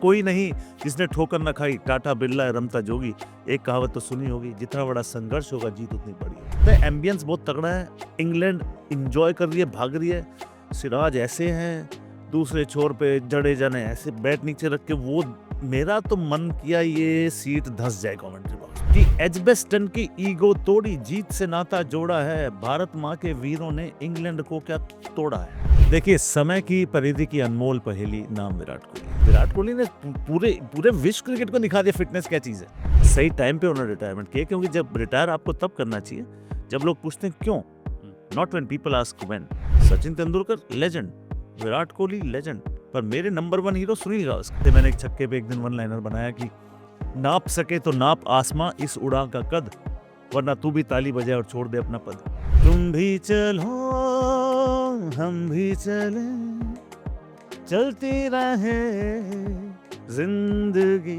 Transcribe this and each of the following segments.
कोई नहीं जिसने ठोकर न खाई, टाटा बिरला रमता जोगी। एक कहावत तो सुनी होगी, जितना बड़ा संघर्ष होगा जीत उतनी बड़ी होगी। तो एम्बियंस बहुत तगड़ा है, इंग्लैंड इंजॉय कर रही है, भाग रही है। सिराज ऐसे हैं, दूसरे छोर पे जडेजा ने ऐसे बैट नीचे रख के, वो मेरा तो मन किया ये सीट धंस जाए कमेंट्री बॉक्स कि एजबेस्टन की ईगो तोड़ी, जीत से नाता जोड़ा है, भारत माँ के वीरों ने इंग्लैंड को क्या तोड़ा है। देखिए, समय की परिधि की अनमोल पहेली, नाम विराट कोहली। विराट कोहली ने पूरे विश्व क्रिकेट को दिखा दिया फिटनेस क्या चीज है। सही टाइम पे उन्होंने रिटायरमेंट किया, क्योंकि जब रिटायर आपको तब करना चाहिए जब लोग पूछते हैं क्यों, not when people ask when. Sachin Tendulkar legend, Virat Kohli legend, पर मेरे नंबर 1 हीरो सुनील गावस्कर। मैंने एक छक्के पे एक दिन वन लाइनर बनाया कि नाप सके तो नाप आसमां इस उड़ान का कद, वरना तू भी ताली बजाए और छोड़ दे अपना पद। तुम भी चलो हम भी चले, चलती रहे जिंदगी।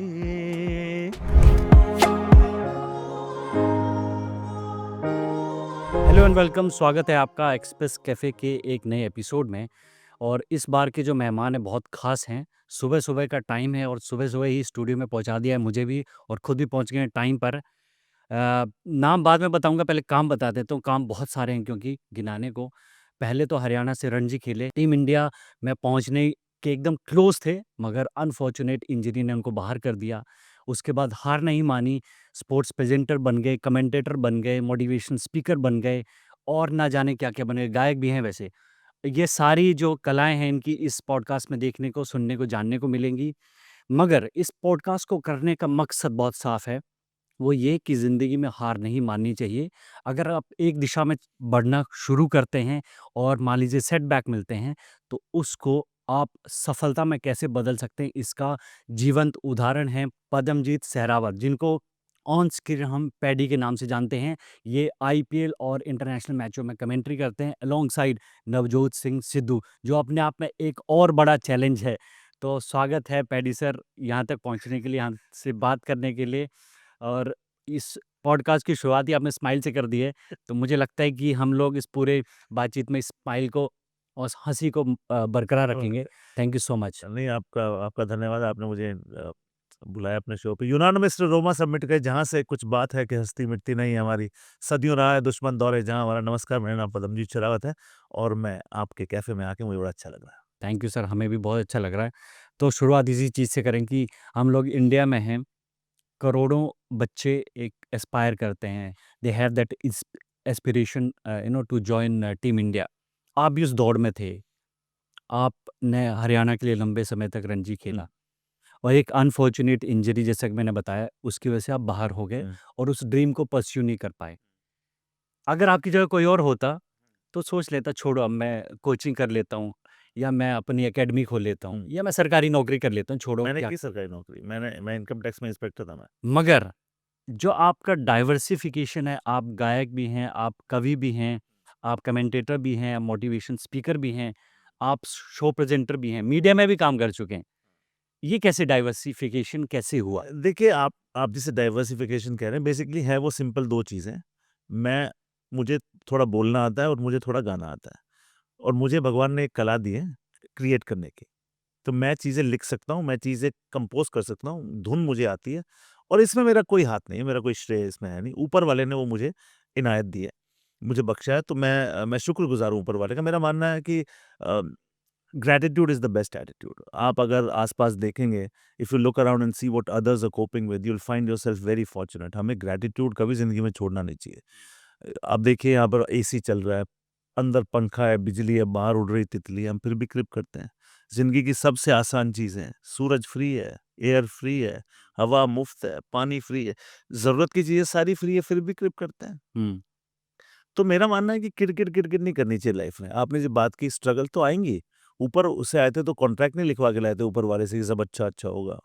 हेलो एंड वेलकम, स्वागत है आपका एक्सप्रेस कैफ़े के एक नए एपिसोड में। और इस बार के जो मेहमान हैं बहुत ख़ास हैं। सुबह-सुबह का टाइम है और सुबह-सुबह ही स्टूडियो में पहुंचा दिया है मुझे भी, और खुद भी पहुंच गए हैं टाइम पर। नाम बाद में बताऊंगा, पहले काम बता देता हूँ। काम बहुत सारे हैं क्योंकि गिनाने को। पहले तो हरियाणा से रणजी खेले, टीम इंडिया में पहुंचने के एकदम क्लोज थे, मगर अनफॉर्चुनेट इंजरी ने उनको बाहर कर दिया। उसके बाद हार नहीं मानी, स्पोर्ट्स प्रेजेंटर बन गए, कमेंटेटर बन गए, मोटिवेशन स्पीकर बन गए, और ना जाने क्या-क्या बने, गायक भी हैं वैसे। ये सारी जो कलाएँ हैं इनकी इस पॉडकास्ट में देखने को, सुनने को, जानने को मिलेंगी। मगर इस पॉडकास्ट को करने का मकसद बहुत साफ है, वो ये कि ज़िंदगी में हार नहीं माननी चाहिए। अगर आप एक दिशा में बढ़ना शुरू करते हैं और मान लीजिए सेटबैक मिलते हैं, तो उसको आप सफलता में कैसे बदल सकते हैं, इसका जीवंत उदाहरण है पदमजीत सहरावत, जिनको ऑन स्क्रीन हम पैडी के नाम से जानते हैं। ये आईपीएल और इंटरनेशनल मैचों में कमेंट्री करते हैं अलोंगसाइड नवजोत सिंह सिद्धू, जो अपने आप में एक और बड़ा चैलेंज है। तो स्वागत है पैडी सर, यहाँ तक पहुँचने के लिए, हमसे बात करने के लिए। और इस पॉडकास्ट की शुरुआत ही आपने स्माइल से कर दी है, तो मुझे लगता है कि हम लोग इस पूरे बातचीत में स्माइल को और हँसी को बरकरार रखेंगे। Thank you so much. नहीं, आपका आपका धन्यवाद, आपने मुझे बुलाया अपने शो पे। यूनानिमस रोमा सब मिट गए, जहाँ से कुछ बात है कि हस्ती मिटती नहीं है हमारी, सदियों रहा है दुश्मन दौरे जहाँ हमारा। नमस्कार, मेरा नाम पदमजीत शेरावत है और मैं आपके कैफे में आके मुझे बड़ा अच्छा लग रहा है। थैंक यू सर, हमें भी बहुत अच्छा लग रहा है। तो शुरुआत इसी चीज़ से करें कि हम लोग इंडिया में हैं, करोड़ों बच्चे एक एस्पायर करते हैं, they have that aspiration to join team India. आप भी उस दौड़ में थे, आपने हरियाणा के लिए लंबे समय तक रणजी खेला, और एक अनफॉर्चुनेट इंजरी, जैसा कि मैंने बताया, उसकी वजह से आप बाहर हो गए और उस ड्रीम को परस्यू नहीं कर पाए। अगर आपकी जगह कोई और होता तो सोच लेता, छोड़ो अब मैं कोचिंग कर लेता हूँ, या मैं अपनी एकेडमी खोल लेता हूँ, या मैं सरकारी नौकरी कर लेता हूँ, छोड़ो मैंने क्या। की सरकारी नौकरी, मैं इनकम टैक्स में इंस्पेक्टर था मैं। मगर जो आपका डाइवर्सिफिकेशन है, आप गायक भी हैं, आप कवि भी हैं, आप कमेंटेटर भी हैं, मोटिवेशन स्पीकर भी हैं, आप शो प्रेजेंटर भी हैं, मीडिया में भी काम कर चुके हैं। ये कैसे डाइवर्सिफिकेशन कैसे हुआ? देखिए, आप जिसे डाइवर्सिफिकेशन कह रहे हैं, बेसिकली है वो सिंपल 2 चीज़ें। मैं मुझे थोड़ा बोलना आता है और मुझे थोड़ा गाना आता है, और मुझे भगवान ने एक कला दी है क्रिएट करने की। तो मैं चीज़ें लिख सकता हूँ, मैं चीज़ें कंपोज़ कर सकता हूँ, धुन मुझे आती है, और इसमें मेरा कोई हाथ नहीं है, मेरा कोई श्रेय इसमें है नहीं। ऊपर वाले ने वो मुझे इनायत दी है, मुझे बख्शा है, तो मैं शुक्रगुज़ार हूँ ऊपर वाले का। मेरा मानना है कि gratitude is the best attitude. आप अगर आस-पास देखेंगे, if you look around and see what others are coping with, you will find yourself very fortunate. हमें ग्रैटिट्यूड कभी ज़िंदगी में छोड़ना नहीं चाहिए। आप देखिए, यहाँ पर एसी चल रहा है, अंदर पंखा है, बिजली है, बाहर उड़ रही तितली है, हम फिर भी क्रिप करते हैं। ज़िंदगी की सबसे आसान चीज़ें हैं, सूरज फ्री है, एयर फ्री है, हवा मुफ्त है, पानी फ्री है, ज़रूरत की चीज़ें सारी फ्री है, फिर भी क्रिप करते हैं। हुँ। तो मेरा मानना है कि किट-किट नहीं करनी चाहिए लाइफ में। आपने जो बात की, स्ट्रगल तो आएँगी। ऊपर उससे आए थे तो कॉन्ट्रैक्ट नहीं लिखवा के लाए थे ऊपर वाले से कि सब अच्छा-अच्छा होगा।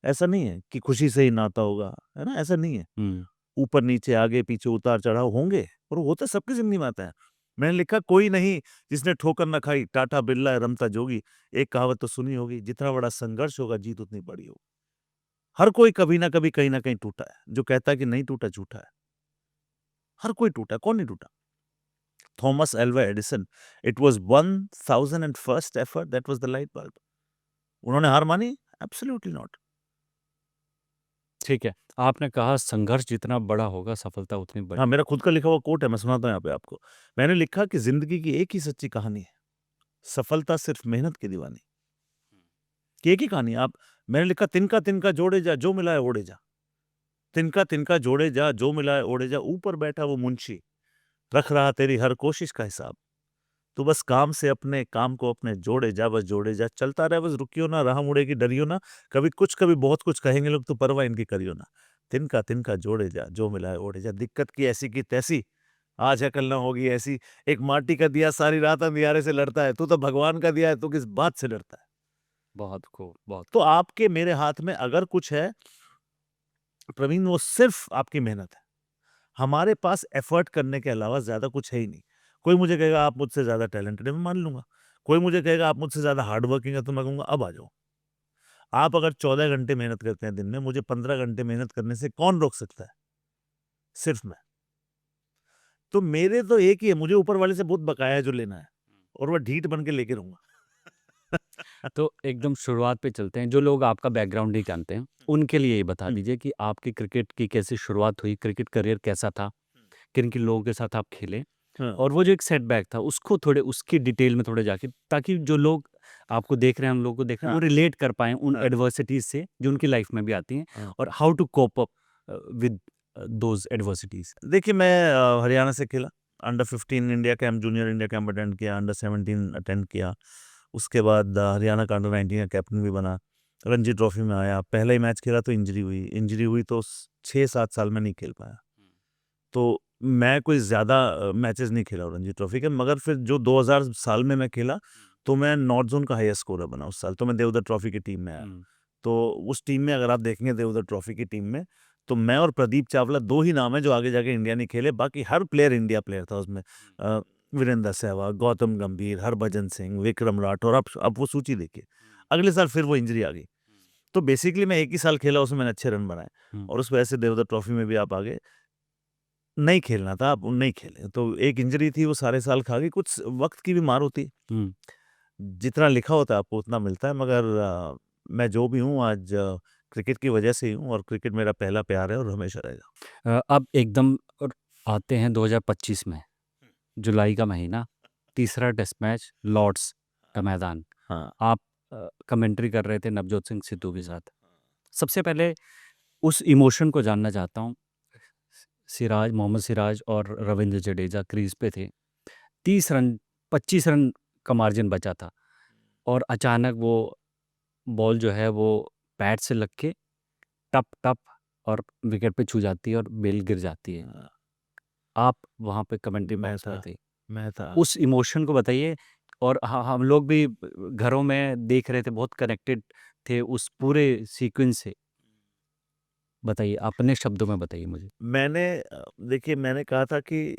ऐसा नहीं है कि खुशी से ही नाता होगा, है ना? ऐसा नहीं है। हुँ। ऊपर-नीचे, आगे-पीछे, उतार-चढ़ाव होंगे, और वो तो सबकी ज़िंदगी में आता है। मैंने लिखा, कोई नहीं जिसने ठोकर न खाई, टाटा बिरला रमता जोगी। एक कहावत तो सुनी होगी, जितना बड़ा संघर्ष होगा जीत उतनी बड़ी होगी। हर कोई कभी न कभी, कहीं न कहीं टूटा है। जो कहता है कि नहीं टूटा, झूठा है। हर कोई टूटा है, कौन नहीं टूटा? Thomas Alva Edison, it was 1001st effort that was the light bulb. उन्होंने हार मानी, एब्सोल्युटली नॉट। ठीक है। आपने कहा संघर्ष जितना बड़ा होगा सफलता उतनी हाँ, बड़ी। मेरा खुद का लिखा हुआ कोट है, मैं सुनाता हूँ यहाँ पे आपको। मैंने लिखा कि ज़िंदगी की एक ही सच्ची कहानी है, सफलता सिर्फ़ मेहनत की दीवानी। कि एक ही कहानी है। आप मैंने लिखा तिनका तिनका जोड़े जा, जो मिला है ओढ़े जा। तिनका तिनका जोड़े जा, जो मिला है ओढ़े जा, ऊपर बैठा वो मुंशी, रख रहा तेरी हर कोशिश का हिसाब। तू बस काम से अपने काम को अपने जोड़े जा, बस जोड़े जा, चलता रहे बस रुकियो ना, राह मुड़ेगी डरियो ना, कभी कुछ कभी बहुत कुछ कहेंगे लोग, तो परवाह इनकी करियो ना। तिनका तिनका जोड़े जा, जो मिला है ओढ़े जा, दिक्कत की ऐसी की तैसी, आज है कल ना होगी ऐसी, एक माटी का दिया सारी रात अंधियारे से लड़ता है, तू तो भगवान का दिया है, तू किस बात से डरता है। बहुत खूब, बहुत तो खूब। आपके मेरे हाथ में अगर कुछ है प्रवीण, वो सिर्फ आपकी मेहनत है। हमारे पास एफर्ट करने के अलावा ज़्यादा कुछ है ही नहीं। कोई मुझे कहेगा आप मुझसे ज़्यादा टैलेंटेड है, मैं मान लूँगा। कोई मुझे कहेगा आप मुझसे ज़्यादा हार्ड वर्किंग है, तो मैं कहूँगा अब आ जाओ। आप अगर 14 घंटे मेहनत करते हैं दिन में, मुझे 15 घंटे मेहनत करने से कौन रोक सकता है? सिर्फ मैं। तो मेरे तो एक ही है, मुझे ऊपर वाले से बहुत बकाया है जो लेना है, और मैं ढीठ बन के लेके रहूँगा। तो एकदम शुरुआत पे चलते हैं। जो लोग आपका बैकग्राउंड नहीं जानते हैं, उनके लिए ये बता हुँ। दीजिए कि आपकी क्रिकेट की कैसे शुरुआत हुई? क्रिकेट करियर कैसा था? किन-किन लोगों के साथ आप खेले? हाँ, और वो जो एक सेटबैक था, उसको थोड़े उसकी डिटेल में थोड़े जाके, ताकि जो लोग आपको देख रहे हैं, हम लोग को देख रहे हैं, हाँ, वो रिलेट कर पाएँ उन हाँ, एडversiटीज़ से जो उनकी लाइफ में भी आती हैं, हाँ। और how to cope up with those adversities. देखिए मैं हरियाणा से खेला, under 15 India camp, junior India camp attend किया, अंडर 17 अटेंड किया। उसके बाद हरियाणा का अंडर 19 का कैप्टन भी बना, रणजी ट्रॉफी में आया। पहला ही मैच खेला तो इंजरी हुई तो 6-7 साल में नहीं खेल पाया। तो मैं कोई ज़्यादा मैचेस नहीं खेला रणजी ट्रॉफी के, मगर फिर जो 2000 साल में मैं खेला, तो मैं नॉर्थ ज़ोन का हाईएस्ट स्कोरर बना उस साल, तो मैं देवधर ट्रॉफी की टीम में आया। हुँ, तो उस टीम में अगर आप देखेंगे देवधर ट्रॉफी की टीम में, तो मैं और प्रदीप चावला 2 ही नाम हैं जो आगे जाके इंडिया नहीं खेले, बाकी हर प्लेयर इंडिया प्लेयर था उसमें। वीरेंद्र सहवाग, गौतम गंभीर, हरभजन सिंह, विक्रम राठौर, आप वो सूची देखिए। अगले साल फिर वो इंजरी आ गई। तो बेसिकली मैं एक ही साल खेला, उसमें मैंने अच्छे रन बनाए, हुँ, और उस वजह से देवधर ट्रॉफी में भी आप आगे नहीं खेलना था, आप नहीं खेले। तो एक इंजरी थी, वो सारे साल खा गई, कुछ वक़्त की भी मार होती है। हुँ। जितना लिखा होता है आपको उतना मिलता है, मगर मैं जो भी हूँ आज क्रिकेट की वजह से ही हूँ, और क्रिकेट मेरा पहला प्यार है और हमेशा रहेगा। अब एकदम और आते हैं 2025 में, जुलाई का महीना, तीसरा टेस्ट मैच, लॉर्ड्स का मैदान। हाँ। आप कमेंट्री कर रहे थे नवजोत सिंह सिद्धू के साथ। सबसे पहले उस इमोशन को जानना चाहता हूँ। मोहम्मद सिराज और रवींद्र जडेजा क्रीज़ पे थे। 30 रन 25 रन का मार्जिन बचा था, और अचानक वो बॉल जो है वो बैट से लग के टप टप और विकेट पे छू जाती है और बेल गिर जाती है। हाँ, आप वहाँ पे कमेंट्री मैं बॉक्स में था थे। मैं था। उस इमोशन को बताइए, और हम लोग भी घरों में देख रहे थे, बहुत कनेक्टेड थे उस पूरे सीक्वेंस से। बताइए, अपने शब्दों में बताइए मुझे। देखिए मैंने कहा था कि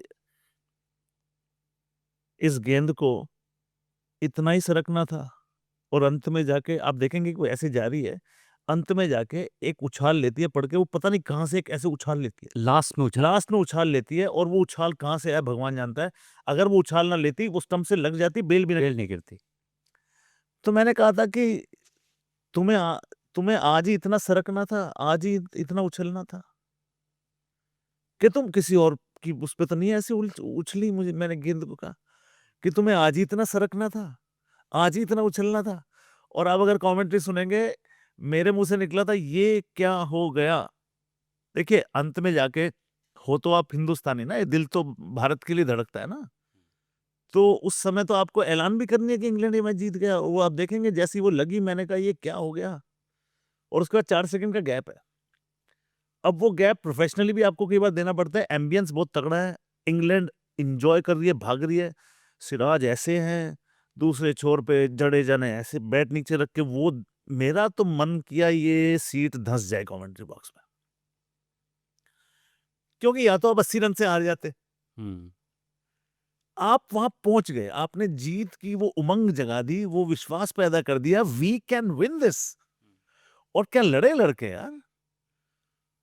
इस गेंद को इतना ही सरकना था, और अंत में जाके आप देखेंगे कि वो ऐसे जा रही है, अंत में जाके एक उछाल लेती है पड़ के, वो पता नहीं कहाँ से एक ऐसे उछाल लेती है। लास्ट में उछाल। लास्ट में उछाल लेती है, और वो उछाल कहाँ से आया भगवान जानता है। अगर वो उछाल ना लेती, वो स्टंप से लग जाती, बेल भी ना। बेल नहीं गिरती। तो मैंने कहा था कि तुम्हें तुम्हें आज ही इतना सरकना था, आज ही इतना उछलना था, कि तुम किसी और की उस पे तो नहीं ऐसे उछली। मुझे मैंने गेंद को कहा कि तुम्हें आज ही इतना सरकना था, आज ही इतना उछलना था। और आप अगर कमेंट्री सुनेंगे, मेरे मुंह से निकला था ये क्या हो गया। देखिए अंत में जाके हो तो आप हिंदुस्तानी ना, ये दिल तो भारत के लिए धड़कता है ना। तो उस समय तो आपको ऐलान भी करनी है कि इंग्लैंड ये मैच जीत गया। वो आप देखेंगे जैसी वो लगी, मैंने कहा ये क्या हो गया, और उसके बाद 4 सेकंड का गैप है। अब वो गैप प्रोफेशनली भी आपको कई बार देना पड़ता है। एम्बियंस बहुत तगड़ा है, इंग्लैंड एन्जॉय कर रही है, भाग रही है। सिराज ऐसे हैं, दूसरे छोर पे जडेजा ने ऐसे बैट नीचे रख के, वो मेरा तो मन किया ये सीट धँस जाए कमेंट्री बॉक्स में। क्योंकि या तो आप 80 रन से हार जाते, हुँ। आप वहाँ पहुँच गए, आपने जीत की वो उमंग जगा दी, वो विश्वास पैदा कर दिया, वी कैन विन दिस, और क्या लड़े लड़के यार।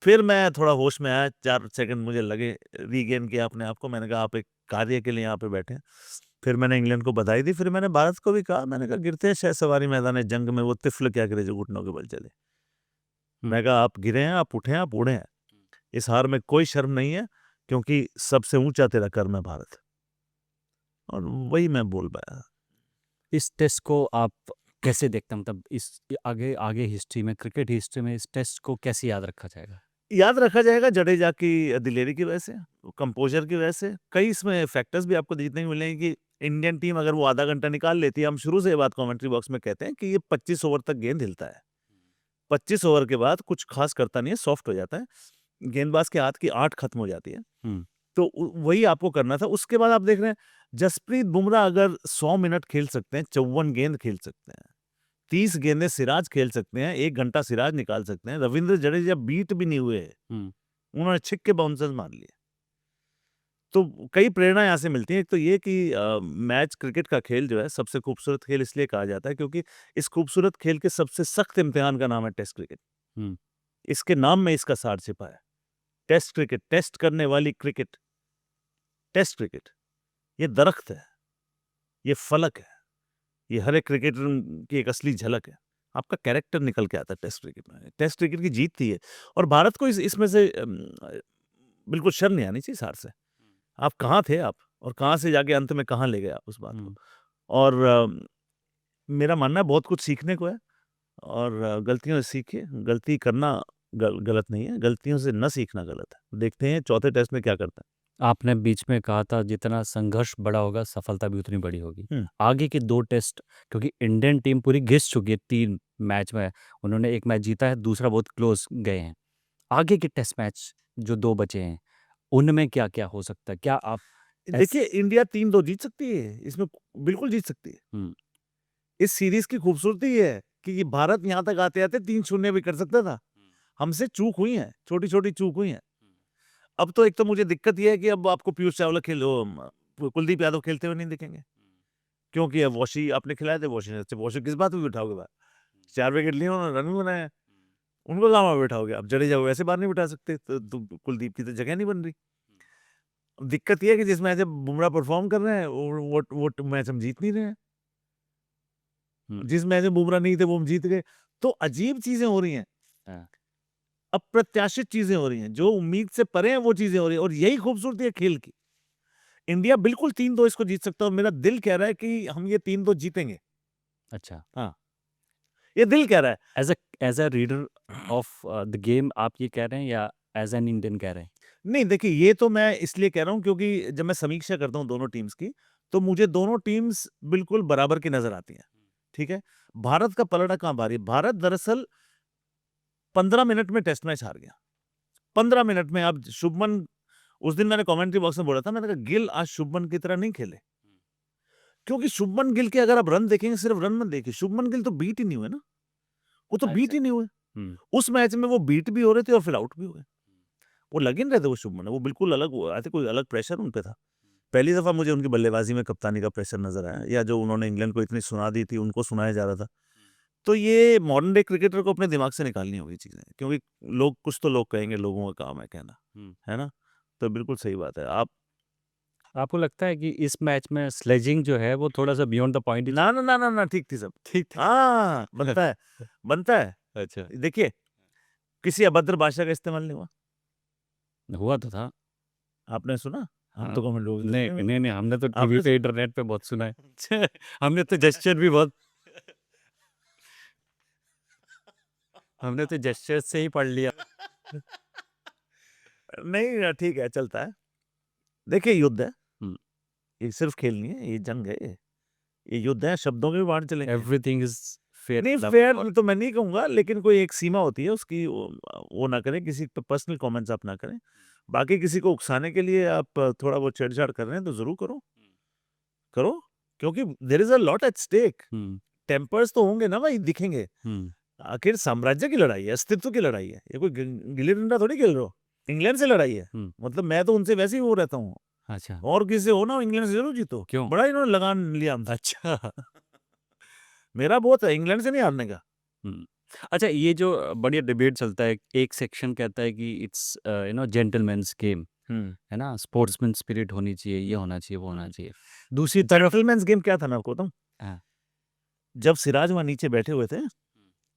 फिर मैं थोड़ा होश में आया, 4 सेकंड मुझे लगे, रीगेन किया अपने आप को। मैंने कहा आप एक कार्य के लिए यहाँ पे बैठे हैं, फिर मैंने इंग्लैंड को बधाई दी, फिर मैंने भारत को भी कहा, मैंने कहा गिरते हैं शहसवारी मैदान जंग में, वो तिफल क्या करे जो घुटनों के बल चले। मैं कहा आप गिरे हैं, आप उठे हैं, आप उड़े हैं, इस हार में कोई शर्म नहीं है, क्योंकि सबसे ऊंचा तेरा कर्म है भारत। और वही मैं बोल पाया। इस टेस्ट को आप कैसे देखते हैं, मतलब इस आगे आगे हिस्ट्री में, क्रिकेट हिस्ट्री में इस टेस्ट को कैसे याद रखा जाएगा? याद रखा जाएगा जडेजा की दिलेरी की वजह से, कंपोजर की वजह से। कई इसमें फैक्टर्स भी आपको देखने को मिलेंगे कि इंडियन टीम अगर वो आधा घंटा निकाल लेती है, हम शुरू से ये बात कमेंट्री बॉक्स में कहते हैं कि ये 25 ओवर तक गेंद हिलता है, 25 ओवर के बाद कुछ खास करता नहीं है, सॉफ्ट हो जाता है, गेंदबाज के हाथ की आठ खत्म हो जाती है। हम्म। तो वही आपको करना था। उसके बाद आप देख रहे हैं जसप्रीत बुमराह अगर 100 मिनट खेल सकते हैं, 54 गेंद खेल सकते हैं, 30 गेंदें सिराज खेल सकते हैं, 1 घंटा सिराज निकाल सकते हैं, रविंद्र जडेजा बीट भी नहीं हुए, उन्होंने छिक्के बाउंसर्स मार लिए। तो कई प्रेरणा यहाँ से मिलती है। एक तो ये कि मैच, क्रिकेट का खेल जो है सबसे खूबसूरत खेल इसलिए कहा जाता है क्योंकि इस खूबसूरत खेल के सबसे सख्त इम्तिहान का नाम है टेस्ट क्रिकेट। इसके नाम में इसका सार छिपा है, टेस्ट क्रिकेट, टेस्ट करने वाली क्रिकेट, टेस्ट क्रिकेट। ये दरख्त है, ये फलक है, ये हर एक क्रिकेटर की एक असली झलक है। आपका कैरेक्टर निकल के आता है टेस्ट क्रिकेट में। टेस्ट क्रिकेट की जीत थी ये, और भारत को इसमें से बिल्कुल शर्म नहीं आनी चाहिए इस हार से। आप कहाँ थे आप, और कहाँ से जाके अंत में कहाँ ले गए आप उस बात को। और मेरा मानना है बहुत कुछ सीखने को है, और गलतियों से सीखिए। गलती करना गलत नहीं है, गलतियों से न सीखना गलत है। देखते हैं चौथे टेस्ट में क्या करता है। आपने बीच में कहा था जितना संघर्ष बड़ा होगा सफलता भी उतनी बड़ी होगी। आगे के 2 टेस्ट, क्योंकि इंडियन टीम पूरी घिस चुकी है 3 मैच में, उन्होंने 1 मैच जीता है, दूसरा बहुत क्लोज गए हैं। आगे के टेस्ट मैच जो 2 बचे हैं, उनमें क्या-क्या हो सकता है? क्या आप देखिए इंडिया 3-2 जीत सकती है, इसमें बिल्कुल जीत सकती है। इस सीरीज की खूबसूरती ये है कि ये भारत यहाँ तक आते-आते 3-0 भी कर सकता था। हमसे चूक हुई है, छोटी-छोटी चूक हुई है। अब तो एक तो मुझे दिक्कत ये है कि अब आपको पीयूष चावला कुलदीप यादव खेलते हुए नहीं दिखेंगे, क्योंकि अब वॉशी आपने खिलाए थे, वॉशी किस बात पे बिठाओगे बाहर? 4 विकेट लिए उन्होंने, रन भी बनाए, उनको कहाँ बिठाओगे? अब जडेजा को वैसे बाहर नहीं बिठा सकते, तो कुलदीप की तो जगह नहीं बन रही। दिक्कत ये है कि जिस मैच में बुमराह परफॉर्म कर रहे हैं वो मैच हम जीत नहीं रहे हैं। जिस मैच में बुमराह नहीं थे वो हम जीत गए। तो अजीब चीजें हो रही हैं, अप्रत्याशित चीजें हो रही हैं, जो उम्मीद से परे हैं वो चीजें हो रही हैं, और यही खूबसूरती है खेल की। इंडिया बिल्कुल 3-2 इसको जीत सकता है, और मेरा दिल कह रहा है कि हम ये 3-2 जीतेंगे। अच्छा। हाँ, ये दिल कह रहा है। As a reader of the game आप ये कह रहे हैं, या एज एन इंडियन कह रहे हैं? नहीं देखिए, ये तो मैं इसलिए कह रहा हूँ क्योंकि जब मैं समीक्षा करता हूँ दोनों टीम्स की, तो मुझे दोनों टीम्स बिल्कुल बराबर की नजर आती हैं। ठीक है, भारत का पलड़ा कहाँ भारी है? भारत दरअसल 15 मिनट में टेस्ट मैच हार गया। 15 मिनट में। अब शुभमन, उस दिन मैंने कमेंट्री बॉक्स में बोला था, मैंने कहा गिल आज शुभमन की तरह नहीं खेले, क्योंकि शुभमन गिल के अगर आप रन देखेंगे, सिर्फ रन मत देखिए, शुभमन गिल तो बीट ही नहीं हुए ना, वो तो बीट ही नहीं हुए। उस मैच में वो बीट भी हो रहे थे और फिर आउट भी हुए। वो लग ही नहीं रहे थे वो शुभमन, वो बिल्कुल अलग हुआ, आई थिंक कोई अलग प्रेशर उन पे था। पहली दफा मुझे उनकी बल्लेबाजी में कप्तानी का प्रेशर नजर आया, या जो उन्होंने इंग्लैंड को इतनी सुना दी थी उनको सुनाया जा रहा था। तो ये मॉडर्न डे क्रिकेटर को अपने दिमाग से निकालनी होगी चीजें, क्योंकि लोग, कुछ तो लोग कहेंगे, लोगों का काम है कहना, है ना? तो बिल्कुल सही बात है। आपको लगता है कि इस मैच में स्लेजिंग जो है वो थोड़ा-सा बियॉन्ड द पॉइंट? ना ना ना ना ना, ठीक थी सब, ठीक थी। हाँ बनता है, बनता है। अच्छा। देखिए, किसी अभद्र भाषा का इस्तेमाल नहीं हुआ, हुआ तो था। आपने सुना? हम हाँ। तो कमेंट लोग नहीं, नहीं, हमने तो टीवी आपने पे, इंटरनेट पे बहुत सुना है। हमने तो जेस्चर भी बहुत हमने तो जेस्चर से ही पढ़ लिया। नहीं, ठीक है, चलता है। देखिए युद्ध है, हुँ। ये सिर्फ खेल नहीं है, ये जंग है, ये युद्ध है, शब्दों के भी बाढ़ चलेंगे। एवरीथिंग इज़ फेयर नहीं, लव फेयर और तो मैं नहीं कहूँगा, लेकिन कोई एक सीमा होती है उसकी, वो ना करें, किसी पे पर्सनल कमेंट्स आप ना करें। बाकी किसी को उकसाने के लिए आप थोड़ा बहुत छेड़छाड़ कर रहे हैं तो ज़रूर करो, क्योंकि there is a lot at stake. Tempers तो होंगे ना भाई, दिखेंगे। आखिर साम्राज्य की लड़ाई है, अस्तित्व की लड़ाई है, ये कोई गिल्ली डंडा थोड़ी खेल रहे हो। इंग्लैंड से लड़ाई है, मतलब मैं तो उनसे वैसे ही वो रहता हूँ, अच्छा। और किसी से हो ना, इंग्लैंड से जरूर जीतो। क्यों? बड़ा इन्होंने लगान लिया हमसे। अच्छा। मेरा बहुत है इंग्लैंड से नहीं हारने का। अच्छा, ये जो बढ़िया डिबेट चलता है, एक सेक्शन कहता है कि इट्स जेंटलमैन्स गेम, है ना? स्पोर्ट्समैन स्पिरिट होनी चाहिए, ये होना चाहिए, वो होना चाहिए। दूसरी तरफ जेंटलमैन्स गेम क्या था मैं आपको बताऊं? हाँ, जब सिराज वहां नीचे बैठे हुए थे,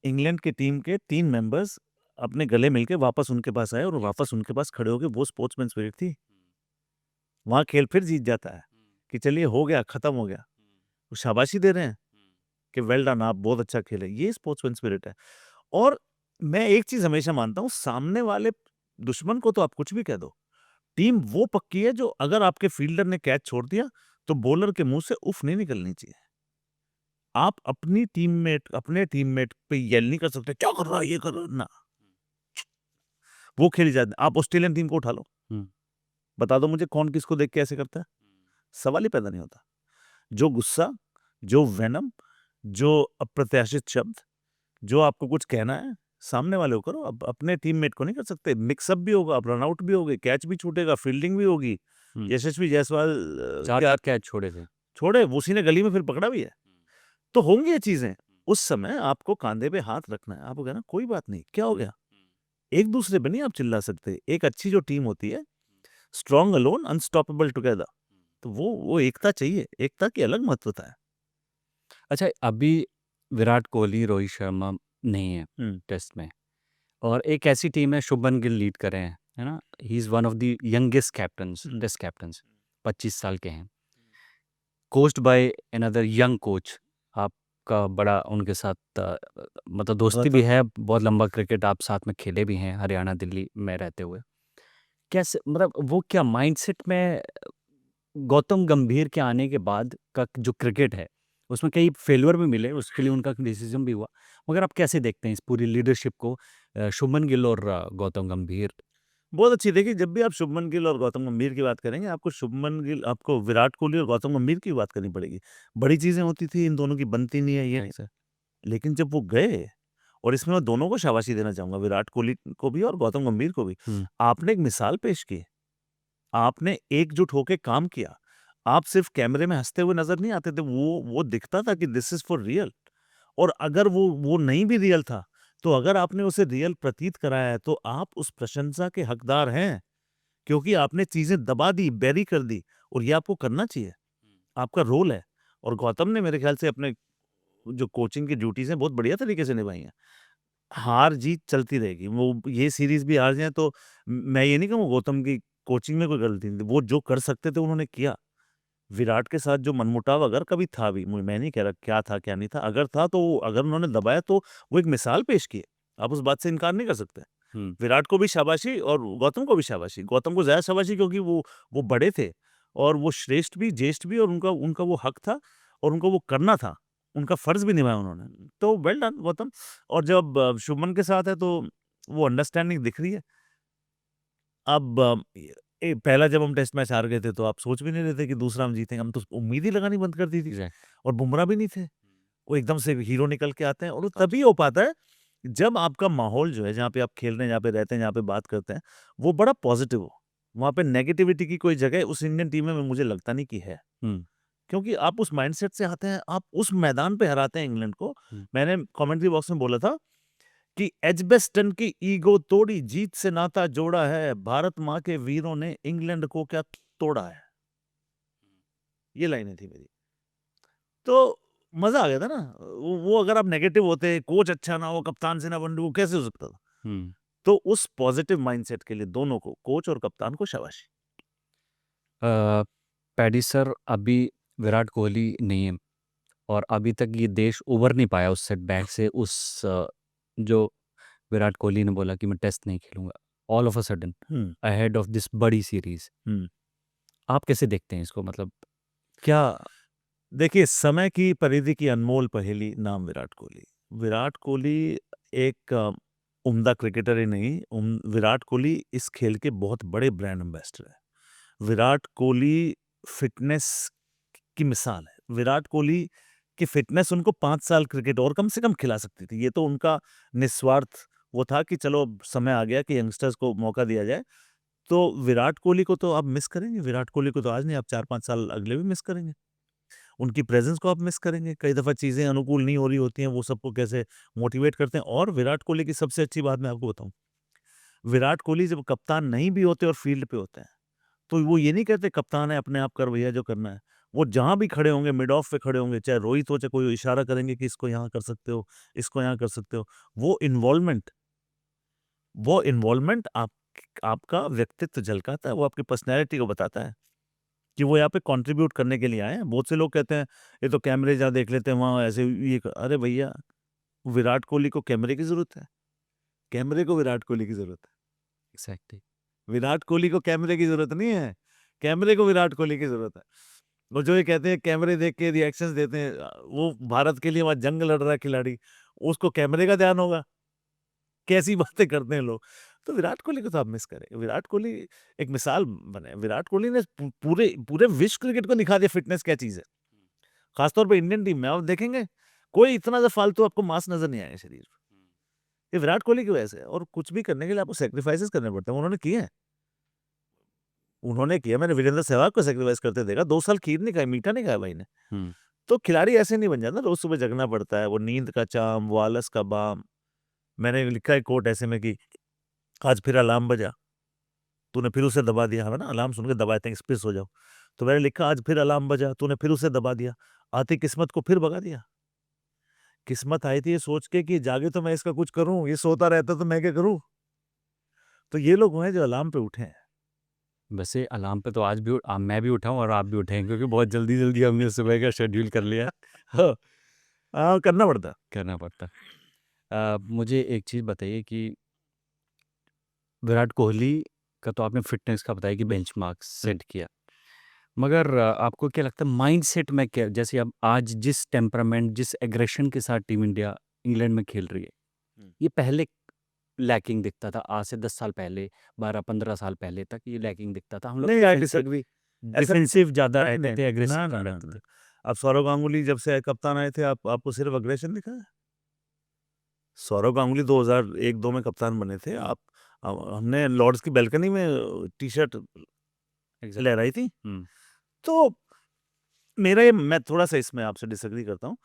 इंग्लैंड की टीम के 3 मेंबर्स अपने गले मिलके वापस उनके पास आए और वापस उनके पास खड़े हो गए। वो स्पोर्ट्समैन स्पिरिट थी। वहां खेल फिर जीत जाता है कि चलिए हो गया, खत्म हो गया। वो शाबाशी दे रहे हैं कि वेल डन, आप बहुत अच्छा खेले। ये स्पोर्ट्समैन स्पिरिट है। और मैं एक चीज हमेशा मानता हूँ, सामने वाले दुश्मन को तो आप कुछ भी कह दो, टीम वो पक्की है जो अगर आपके फील्डर ने कैच छोड़ दिया तो बॉलर के मुंह से उफ नहीं निकलनी चाहिए। आप अपनी टीममेट, अपने टीममेट पे येल नहीं कर सकते, क्या कर रहा है, ये कर रहा है, ना। वो खेली जाती। आप ऑस्ट्रेलियन टीम को उठा लो, हुँ, बता दो मुझे कौन किसको देख के ऐसे करता है। सवाल ही पैदा नहीं होता। जो गुस्सा, जो वेनम, जो अप्रत्याशित शब्द, जो आपको कुछ कहना है, सामने वाले को करो। अब अपने टीममेट को नहीं कर सकते। मिक्सअप भी होगा, आप रन आउट भी होगे, कैच भी छूटेगा, फील्डिंग भी होगी। हुँ। यशस्वी जायसवाल क्या 4-4 कैच छोड़े थे। छोड़े, वो उसी ने गली में फिर पकड़ा भी है। तो होंगी ये चीजें। उस समय आपको कांधे पे हाथ रखना है। आपको कहना कोई बात नहीं, क्या हो गया। एक दूसरे पे नहीं आप चिल्ला सकते। एक अच्छी जो टीम होती है, स्ट्रॉन्ग अलोन अनस्टॉपेबल टुगेदर, तो वो एकता चाहिए। एकता की अलग महत्वता है। अच्छा, अभी विराट कोहली, रोहित शर्मा नहीं है हम्म टेस्ट में और एक ऐसी टीम है शुभमन गिल लीड कर रहे हैं, है ना? He is one of the youngest captains, hmm test captains, 25 साल के हैं। Coached by another young coach, आपका बड़ा उनके साथ मतलब दोस्ती भी गौतम। है, बहुत लंबा क्रिकेट आप साथ में खेले भी हैं हरियाणा, दिल्ली में रहते हुए। कैसे मतलब वो क्या माइंडसेट में गौतम गंभीर के आने के बाद का जो क्रिकेट है, उसमें कई फेल्योर भी मिले, उसके लिए उनका क्रिटिसिज़्म भी हुआ। मगर आप कैसे देखते हैं इस पूरी लीडरशिप को शुभमन गिल और गौतम गंभीर? बहुत अच्छी। देखिए, जब भी आप शुभमन गिल और गौतम गंभीर की बात करेंगे, आपको शुभमन गिल, आपको विराट कोहली और गौतम गंभीर की बात करनी पड़ेगी। बड़ी चीजें होती थी, इन दोनों की बनती नहीं है, ये नहीं सर। लेकिन जब वो गए, और इसमें मैं दोनों को शाबाशी देना चाहूंगा, विराट कोहली को भी और गौतम गंभीर को भी। हुँ, आपने एक मिसाल पेश की, आपने एकजुट होकर काम किया। आप सिर्फ कैमरे में हंसते हुए नजर नहीं आते थे, वो दिखता था कि दिस इज फॉर रियल। और अगर वो नहीं भी रियल था, तो अगर आपने उसे रियल प्रतीत कराया है, तो आप उस प्रशंसा के हकदार हैं, क्योंकि आपने चीजें दबा दी, बैरी कर दी। और ये आपको करना चाहिए, आपका रोल है। और गौतम ने मेरे ख्याल से अपने जो कोचिंग की ड्यूटीज हैं बहुत बढ़िया तरीके से निभाई हैं। हार जीत चलती रहेगी। वो ये सीरीज भी हार जाए तो मैं ये नहीं कहूँगा गौतम की कोचिंग में कोई गलती नहीं थी। वो जो कर सकते थे उन्होंने किया। विराट के साथ जो मनमुटाव अगर कभी था भी, मैं नहीं कह रहा क्या था क्या नहीं था, अगर था तो अगर उन्होंने दबाया तो वो एक मिसाल पेश की है। आप उस बात से इनकार नहीं कर सकते। हुँ, विराट को भी शाबाशी और गौतम को भी शाबाशी। गौतम को ज़्यादा शाबाशी क्योंकि वो बड़े थे और वो श्रेष्ठ भी, ज्येष्ठ भी, और उनका उनका वो हक था और उनको वो करना था। उनका फ़र्ज़ भी निभाया उन्होंने। तो वेल डन गौतम। और जब शुभमन के साथ है तो वो अंडरस्टैंडिंग दिख रही है। अब पहला जब हम टेस्ट मैच हार गए थे तो आप सोच भी नहीं रहे थे कि दूसरा हम जीतेंगे। हम तो उम्मीद ही लगानी बंद कर दी थी। एग्ज़ैक्ट और बुमराह भी नहीं थे। वो एकदम से हीरो निकल के आते हैं और वो तभी हो पाता है जब आपका माहौल जो है, जहाँ पे आप खेल रहे हैं, जहाँ पे रहते हैं, जहाँ पे बात करते हैं, वो बड़ा पॉजिटिव हो। वहाँ पे नेगेटिविटी की कोई जगह उस इंडियन टीम में मुझे लगता नहीं कि है। हुँ, क्योंकि आप उस माइंडसेट से आते हैं, आप उस मैदान पे हराते हैं इंग्लैंड को। हुँ, मैंने कमेंट्री बॉक्स में बोला था कि एजबेस्टन की ईगो तोड़ी, जीत से नाता जोड़ा है, भारत माँ के वीरों ने इंग्लैंड को क्या तोड़ा है। ये लाइनें थी मेरी। तो मजा आ गया था ना। वो अगर आप नेगेटिव होते, कोच अच्छा ना हो, कप्तान से ना बन, वो कैसे हो सकता था। हुँ। तो उस पॉजिटिव माइंडसेट के लिए दोनों को, कोच और कप्तान को, शाबाशी। अ, पैडी सर, अभी विराट कोहली नहीं है और अभी तक ये देश उभर नहीं पाया उस सेटबैक से, जो विराट कोहली ने बोला कि मैं टेस्ट नहीं खेलूँगा, all of a sudden hmm ahead of this बड़ी सीरीज़। हम्म आप कैसे देखते हैं इसको? मतलब क्या देखिए, समय की परिधि की अनमोल पहेली, नाम विराट कोहली। विराट कोहली एक उम्दा क्रिकेटर ही नहीं, विराट कोहली इस खेल के बहुत बड़े ब्रांड एम्बेसडर है। विराट कोहली फिटनेस की मिसाल है। विराट कोहली की फिटनेस उनको 5 साल क्रिकेट और कम से कम खिला सकती थी। ये तो उनका निस्वार्थ वो था कि चलो अब समय आ गया कि यंगस्टर्स को मौका दिया जाए। तो विराट कोहली को तो आप मिस करेंगे। विराट कोहली को तो आज नहीं, आप 4-5 साल अगले भी मिस करेंगे। उनकी प्रेजेंस को आप मिस करेंगे। कई दफ़ा चीज़ें अनुकूल नहीं हो रही होती हैं, वो सबको कैसे मोटिवेट करते हैं। और विराट कोहली की सबसे अच्छी बात मैं आपको बताऊँ, विराट कोहली जब कप्तान नहीं भी होते और फील्ड पे होते हैं, तो वो ये नहीं कहते कप्तान है अपने आप कर भैया जो करना है। वो जहाँ भी खड़े होंगे, मिड ऑफ पे खड़े होंगे, चाहे रोहित हो, चाहे कोई हो, इशारा करेंगे कि इसको यहाँ कर सकते हो, इसको यहाँ कर सकते हो। वो इन्वॉल्वमेंट आपका व्यक्तित्व झलकाता है, वो आपकी पर्सनैलिटी को बताता है कि वो यहाँ पे कंट्रीब्यूट करने के लिए आए हैं। बहुत से लोग कहते हैं, ये तो कैमरे जहाँ देख लेते हैं वहाँ ऐसे अरे भैया, विराट कोहली को कैमरे की ज़रूरत है? कैमरे को विराट कोहली की ज़रूरत है। एग्ज़ैक्टली। विराट कोहली को कैमरे की ज़रूरत नहीं है, कैमरे को विराट कोहली की ज़रूरत है। वो जो ये कहते हैं कैमरे देख के रिएक्शंस देते हैं, वो भारत के लिए वहाँ जंग लड़ रहा है खिलाड़ी, उसको कैमरे का ध्यान होगा? कैसी बातें करते हैं लोग। तो विराट कोहली को तो आप मिस करें। विराट कोहली एक मिसाल बने। विराट कोहली ने पूरे पूरे विश्व क्रिकेट को दिखा दिया फिटनेस क्या चीज़ है। खासतौर पे इंडियन टीम में आप देखेंगे, कोई इतना ज़्यादा फालतू आपको मांस नज़र नहीं आएगा शरीर पे। ये विराट कोहली की वजह से है, और कुछ भी करने के लिए आपको सैक्रिफाइसेस करने पड़ते हैं, उन्होंने किए हैं। उन्होंने किया, मैंने वीरेंद्र सहवाग को सैक्रिफाइस करते देखा, 2 साल खीर नहीं खाई, मीठा नहीं खाया भाई ने। हुँ। तो खिलाड़ी ऐसे नहीं बन जाता, रोज़ सुबह जगना पड़ता है, वो नींद का चाम, वो आलस का बाम। मैंने लिखा है कोट ऐसे में कि आज फिर अलार्म बजा, तूने फिर उसे दबा दिया, है ना? अलार्म सुन के दबाए थे कि सो जाओ। तो मैंने लिखा आज फिर अलार्म बजा, तूने फिर उसे दबा दिया, आती किस्मत को फिर भगा दिया। किस्मत आई थी ये सोच के कि जागे तो मैं इसका कुछ करूँ, ये सोता रहता तो मैं क्या करूँ? तो ये लोग हैं जो अलार्म पे उठे हैं। वैसे अलार्म पे तो आज भी मैं भी उठा हूँ और आप भी उठे हैं, क्योंकि बहुत जल्दी-जल्दी हमने सुबह का शेड्यूल कर लिया है। हाँ, करना पड़ता है। करना पड़ता है। मुझे एक चीज़ बताइए कि विराट कोहली का तो आपने फ़िटनेस का बताया कि बेंचमार्क सेट किया। मगर आपको क्या लगता है माइंडसेट में क्या, जैसे अब आज जिस टेम्परामेंट, जिस एग्रेशन के साथ टीम इंडिया इंग्लैंड में खेल रही है, हुँ। ये पहले लैकिंग दिखता था। आज से 10 साल पहले, 12-15 साल पहले तक ये लैकिंग दिखता था। हम लोग नहीं, आई डिफेंसिव डिसएग्री। ऐसा डिफेंसिव ज़्यादा नहीं, रहते नहीं, थे, एग्रेसिव ना, कम ना, ना, रहते ना। थे। अब सौरव गांगुली जब से कप्तान आए थे, आपको सिर्फ अग्रेशन दिखा है? सौरव गांगुली 2001-2 में कप्तान बने थे। हमने लॉर्ड्स की बालकनी में टी-शर्ट एग्ज़ैक्ट लहराई थी। हुँ, तो मैं थोड़ा-सा इसमें आपसे डिसएग्री करता हूँ।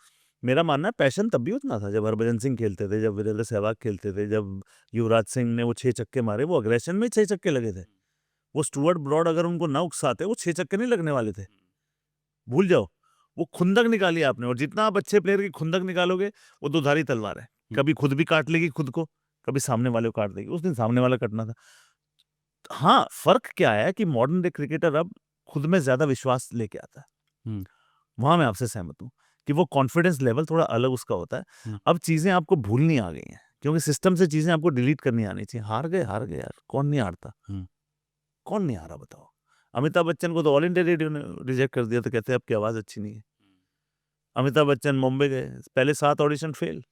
मेरा मानना है पैशन तब भी उतना था जब हरभजन सिंह खेलते थे, जब वीरेंद्र सहवाग खेलते थे, जब युवराज सिंह ने वो 6 छक्के मारे, वो अग्रेशन में 6 छक्के लगे थे। वो स्टुअर्ट ब्रॉड अगर उनको ना उकसाते, वो 6 छक्के नहीं लगने वाले थे। भूल जाओ। वो खुंदक निकाली आपने, और जितना आप अच्छे प्लेयर की खुंदक निकालोगे, वो दुधारी तलवार है। हुँ, कभी खुद भी काट लेगी खुद को, कभी सामने वाले को काट देगी। उस दिन सामने वाला कटना था। हाँ, फ़र्क क्या है कि मॉडर्न डे क्रिकेटर अब खुद में ज़्यादा विश्वास लेके आता है। हुँ, वहाँ मैं आपसे सहमत हूँ कि वो कॉन्फिडेंस लेवल थोड़ा अलग उसका होता है। हुँ, अब चीज़ें आपको भूलनी आ गई हैं, क्योंकि सिस्टम से चीज़ें आपको डिलीट करनी आनी चाहिए। हार गए यार, कौन नहीं हारता? हुँ, कौन नहीं हारा बताओ? अमिताभ बच्चन को तो ऑल इंडिया रेडियो ने रिजेक्ट कर दिया, तो कहते हैं आपकी आवाज़ अच्छी नहीं है। अमिताभ बच्चन मुंबई गए, पहले 7 audition fail.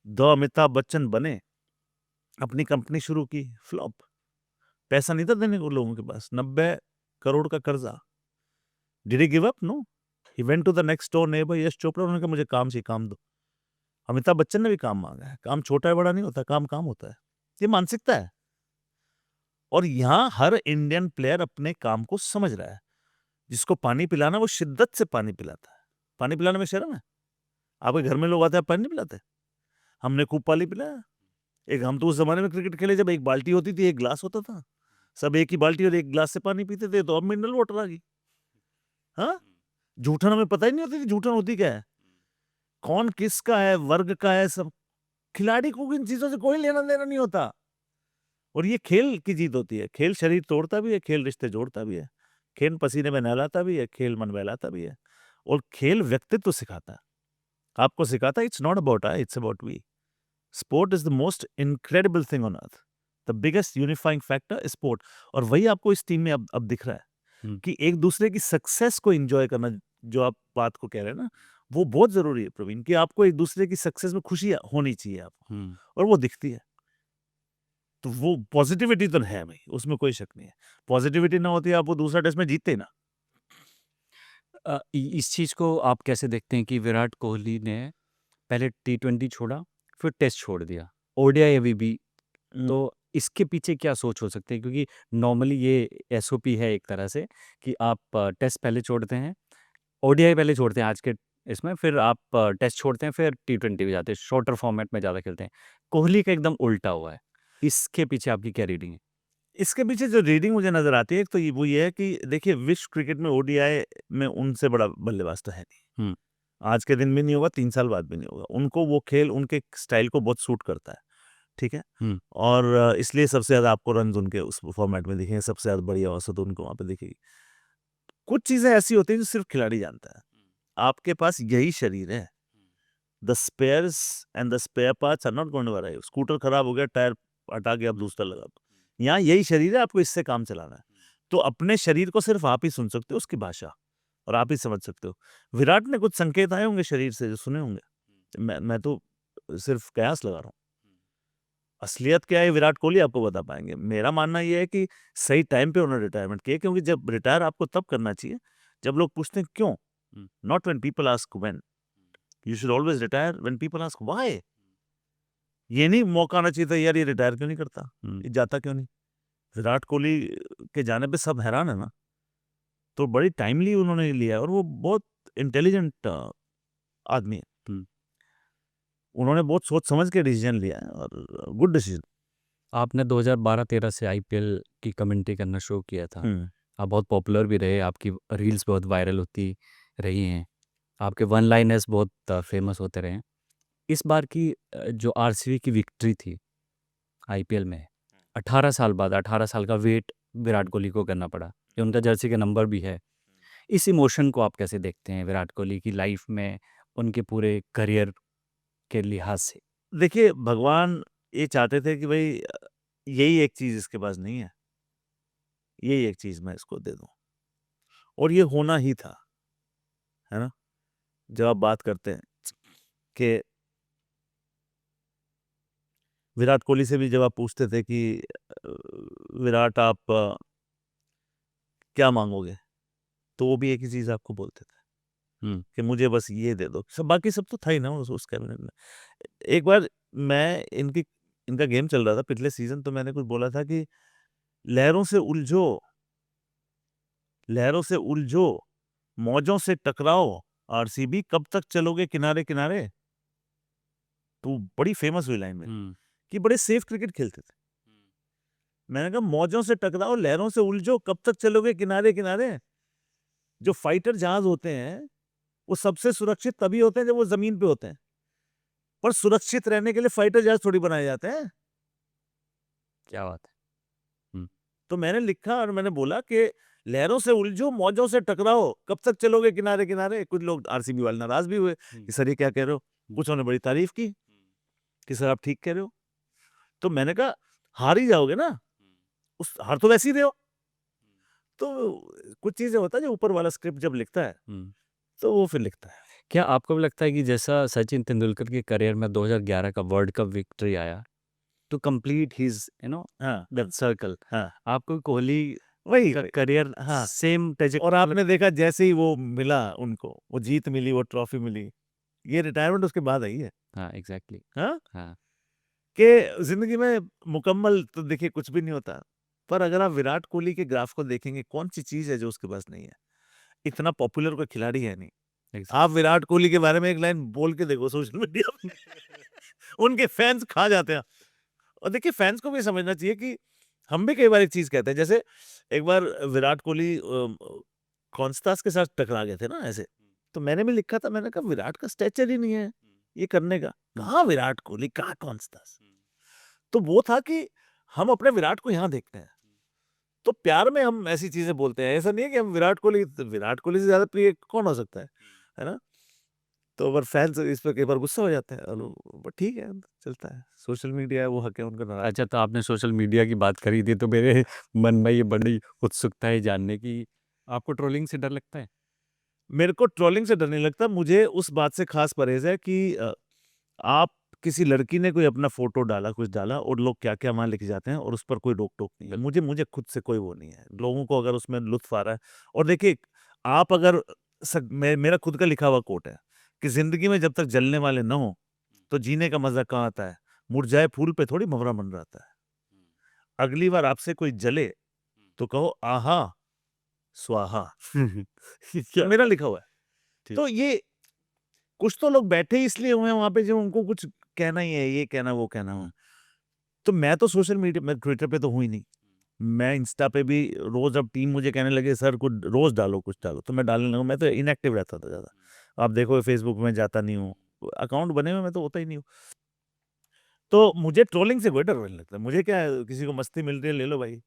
The Amitabh Bachchan बने, अपनी कंपनी शुरू की, फ्लॉप। पैसा नहीं था देने को लोगों के पास, 90 करोड़ का कर्जा। Did he give up? No. He went to the next door neighbour Yash Chopra, उन्होंने कहा मुझे काम चाहिए, काम दो। अमिताभ बच्चन ने भी काम मांगा है। काम छोटा है बड़ा नहीं होता, काम काम होता है। ये मानसिकता है, और यहाँ हर इंडियन प्लेयर अपने काम को समझ रहा है। जिसको पानी पिलाना, वो शिद्दत से पानी पिलाता है। पानी पिलाने में शर्म है? आपके घर में लोग आते हैं, आप पानी नहीं पिलाते? हमने खूब पानी पिलाया। एक हम तो उस ज़माने में क्रिकेट खेले जब एक बाल्टी होती थी, एक ग्लास होता था। सब एक ही बाल्टी और एक ग्लास से पानी पीते थे, तो अब मिनरल वाटर आ गई। हाँ? जूठन हमें पता ही नहीं होती थी जूठन होती क्या है? कौन किसका है, वर्ग का है, सब। खिलाड़ी को इन चीज़ों से कोई लेना-देना नहीं होता। और ये खेल की जीत होती है। खेल शरीर तोड़ता भी है, खेल रिश्ते जोड़ता भी है। खेल पसीने में नहलाता भी है, खेल मन बहलाता भी है। और खेल व्यक्तित्व सिखाता है। आपको सिखाता है it's not about I, it's about we. Sport is the most incredible thing on earth. The biggest unifying factor is sport. और वही आपको इस टीम में अब दिख रहा है हुँ, कि एक दूसरे की सक्सेस को एंजॉय करना, जो आप बात को कह रहे हैं ना, वो बहुत ज़रूरी है प्रवीण, कि आपको एक दूसरे की सक्सेस में खुशी होनी चाहिए आपको, हुँ। और वो दिखती है। तो वो पॉजिटिविटी तो है भाई, उसमें कोई शक नहीं है। पॉजिटिविटी ना होती, आप वो दूसरा टेस्ट में जीतते ही ना। इ इस चीज़ को आप कैसे देखते हैं कि विराट कोहली ने पहले टी20 छोड़ा, फिर टेस्ट छोड़ दिया, ओडीआई अभी भी, हुँ, तो इसके पीछे क्या सोच हो सकती है? क्योंकि नॉर्मली ये एसओपी है एक तरह से कि आप टेस्ट पहले छोड़ते हैं, ओडीआई पहले छोड़ते हैं आज के इसमें, फिर आप टेस्ट छोड़ते हैं, फिर टी20 पे जाते हैं, शॉर्टर फॉर्मेट में ज़्यादा खेलते हैं। कोहली का एकदम उल्टा हुआ है। इसके पीछे आपकी क्या रीडिंग है? इसके पीछे जो रीडिंग मुझे नज़र आती है, एक तो वो ये है कि देखिए विश्व क्रिकेट में ओडीआई में उनसे बड़ा बल्लेबाज तो है नहीं। हुँ। आज के दिन भी नहीं होगा, 3 साल बाद भी नहीं होगा। उनको वो खेल उनके स्टाइल को बहुत सूट करता है, ठीक है? हुँ। और इसलिए सबसे ज़्यादा आपको रन्स उनके उस फॉर्मेट में दिखेंगे, सबसे ज़्यादा बढ़िया औसत उनको वहाँ पे दिखेगी। कुछ चीज़ें ऐसी होती हैं जो सिर्फ़ खिलाड़ी जानता है। आपके पास यही शरीर है। The spares and the spare parts are not going to arrive. Scooter खराब हो गया, टायर हटा के आप दूसरा लगा दो। यहाँ यही शरीर है, आपको इससे काम चलाना है। तो अपने शरीर को सिर्फ़ आप ही सुन सकते हो, उसकी भाषा, और आप ही समझ सकते हो। विराट ने कुछ संकेत आए होंगे शरीर से जो सुने होंगे। मैं तो सिर्फ़ कयास लगा रहा हूँ। असलियत क्या है विराट कोहली आपको बता पाएँगे। मेरा मानना ये है कि सही टाइम पे उन्होंने रिटायरमेंट किया, क्योंकि जब रिटायर आपको तब करना चाहिए जब लोग पूछते हैं क्यों? हुँ। Not when people ask when. You should always retire when people ask why. ये नहीं मौका आना चाहिए था यार ये रिटायर क्यों नहीं करता? हुँ। ये जाता क्यों नहीं? विराट कोहली के जाने पे सब हैरान है ना। तो बड़ी टाइमली उन्होंने लिया है और वो बहुत इंटेलिजेंट आदमी है। हुँ। उन्होंने बहुत सोच समझ के डिसीजन लिया है और गुड डिसीजन। आपने 2012-13 से आईपीएल की कमेंट्री करना शुरू किया था। हुँ। आप बहुत पॉपुलर भी रहे, आपकी रील्स बहुत वायरल होती रही हैं। आपके वन लाइनर्स बहुत फेमस होते रहे हैं। इस बार की जो आरसीबी की विक्ट्री थी आईपीएल में, 18 साल बाद 18 साल का वेट विराट कोहली को करना पड़ा। ये उनका जर्सी का नंबर भी है। इस इमोशन को आप कैसे देखते हैं विराट कोहली की लाइफ में, उनके पूरे करियर के लिहाज से? देखिए भगवान ये चाहते थे कि भई यही एक चीज़ इसके पास नहीं है। यही एक चीज़ मैं इसको दे दूँ और ये होना ही था, है ना? जब आप बात करते हैं कि विराट कोहली से भी जब आप पूछते थे कि अ, विराट आप क्या माँगोगे? तो वो भी एक ही चीज़ आपको बोलते थे हुँ। कि मुझे बस ये दे दो। सब बाकी सब तो था ही ना उस कैबिनेट में। एक बार मैं इनका गेम चल रहा था पिछले सीज़न, तो मैंने कुछ बोला था कि लहरों से उलझो, लहरों से उलझो, मौजों से टकराओ, आरसीबी कब तक चलोगे किनारे-किनारे? तो बड़ी फेमस हुई लाइन मेरी हुँ। कि बड़े सेफ क्रिकेट खेलते थे। मैंने कहा मौजों से टकराओ, लहरों से उलझो, कब तक चलोगे किनारे-किनारे? जो फाइटर जहाज़ होते हैं, वो सबसे सुरक्षित तभी होते हैं जब वो ज़मीन पे होते हैं। पर सुरक्षित रहने के लिए फाइटर जहाज़ थोड़ी बनाए जाते हैं। क्या बात है! हुँ। तो मैंने लिखा और मैंने बोला कि लहरों से उलझो, मौजों से टकराओ, कब तक चलोगे किनारे-किनारे? कुछ लोग आरसीबी वाले नाराज़ भी हुए हुँ। कि सर ये क्या कह रहे हो? हुँ। कुछों ने बड़ी तारीफ़ की कि सर आप ठीक कह रहे हो। तो मैंने कहा हार ही जाओगे ना, उस हार तो वैसे ही रहे हो। तो कुछ चीज़ें होता है जो ऊपर वाला स्क्रिप्ट जब लिखता है, हुँ। तो वो फिर लिखता है। क्या आपको भी लगता है कि जैसा सचिन तेंदुलकर के करियर में 2011 का वर्ल्ड कप विक्ट्री आया, टू कंप्लीट हिज हाँ, दैट सर्कल, हाँ। आपको कोहली वही, का वही। करियर हाँ, सेम और ट्रेजेक्टरी आपने देखा जैसे ही वो मिला उनको, वो जीत मिली, वो ट्रॉफी मिली, ये रिटायरमेंट उसके बाद आई है। हाँ, एग्ज़ैक्टली। हाँ? हाँ। कि ज़िंदगी में मुकम्मल तो देखिए कुछ भी नहीं होता। पर अगर आप विराट कोहली के ग्राफ को देखेंगे, कौन-सी चीज़ है जो उसके पास नहीं है? इतना पॉपुलर कोई खिलाड़ी है नहीं। एग्ज़ आप विराट कोहली के बारे में एक लाइन बोल के देखो सोशल मीडिया पे उनके फैन्स खा जाते हैं। और देखिए फैन्स को भी समझना चाहिए कि हम भी कई बार एक चीज़ कहते हैं, जैसे एक बार विराट कोहली कॉन्स्टास के साथ टकरा गए थे ना ऐसे। तो मैंने भी लिखा था, मैंने कहा विराट का स्टैचर ही नहीं है ये करने का। कहाँ विराट कोहली, कहाँ कॉन्स्टास। तो वो था कि हम अपने विराट को यहाँ देखते हैं। तो प्यार में हम ऐसी चीज़ें बोलते हैं। ऐसा नहीं है कि हम विराट कोहली से ज़्यादा प्रिय कौन हो सकता है ना? तो पर फैन्स इस पे कई बार गुस्सा हो जाते हैं और वो ठीक है, चलता है। सोशल मीडिया है, वो हक है उनका नाराज़। अच्छा, तो आपने सोशल मीडिया की बात करी थी, तो मेरे मन में ये बड़ी उत्सुकता है जानने की, आपको ट्रोलिंग से डर लगता है? मेरे को ट्रोलिंग से डर नहीं लगता, मुझे उस बात से ख़ास परहेज़ है कि आप किसी लड़की ने कोई अपना फ़ोटो डाला, कुछ डाला और लोग क्या-क्या वहाँ लिख जाते हैं और उस पर कोई रोक-टोक नहीं है। मुझे मुझे खुद से कोई वो नहीं है। लोगों को अगर उसमें लुत्फ़ आ रहा है और देखिए आप अगर मेरा खुद का लिखा हुआ कोट है कि ज़िंदगी में जब तक जलने वाले ना हों, तो जीने का मज़ा कहाँ आता है? मुरझाए फूल पे थोड़ी भँवरा मंडराता है। अगली बार आपसे कोई जले, तो कहो आहा! स्वाहा। ये क्या मेरा लिखा हुआ है। ठीक। तो ये कुछ तो लोग बैठे ही इसलिए हुए हैं वहाँ पे जो उनको कुछ कहना ही है, ये कहना, वो कहना। हुँ। तो मैं तो सोशल मीडिया, मैं ट्विटर पे तो हूँ ही नहीं। मैं इंस्टा पे भी रोज, अब टीम मुझे कहने लगे सर कुछ रोज डालो, कुछ डालो, तो मैं डालने लगा। मैं तो इनएक्टिव रहता था ज़्यादा। आप देखो फेसबुक में जाता नहीं हूँ, अकाउंट बने हुए मैं तो होता ही नहीं हूँ। तो मुझे ट्रोलिंग से कोई डर नहीं लगता। मुझे क्या है, किसी को मस्ती मिल रही है ले लो भाई।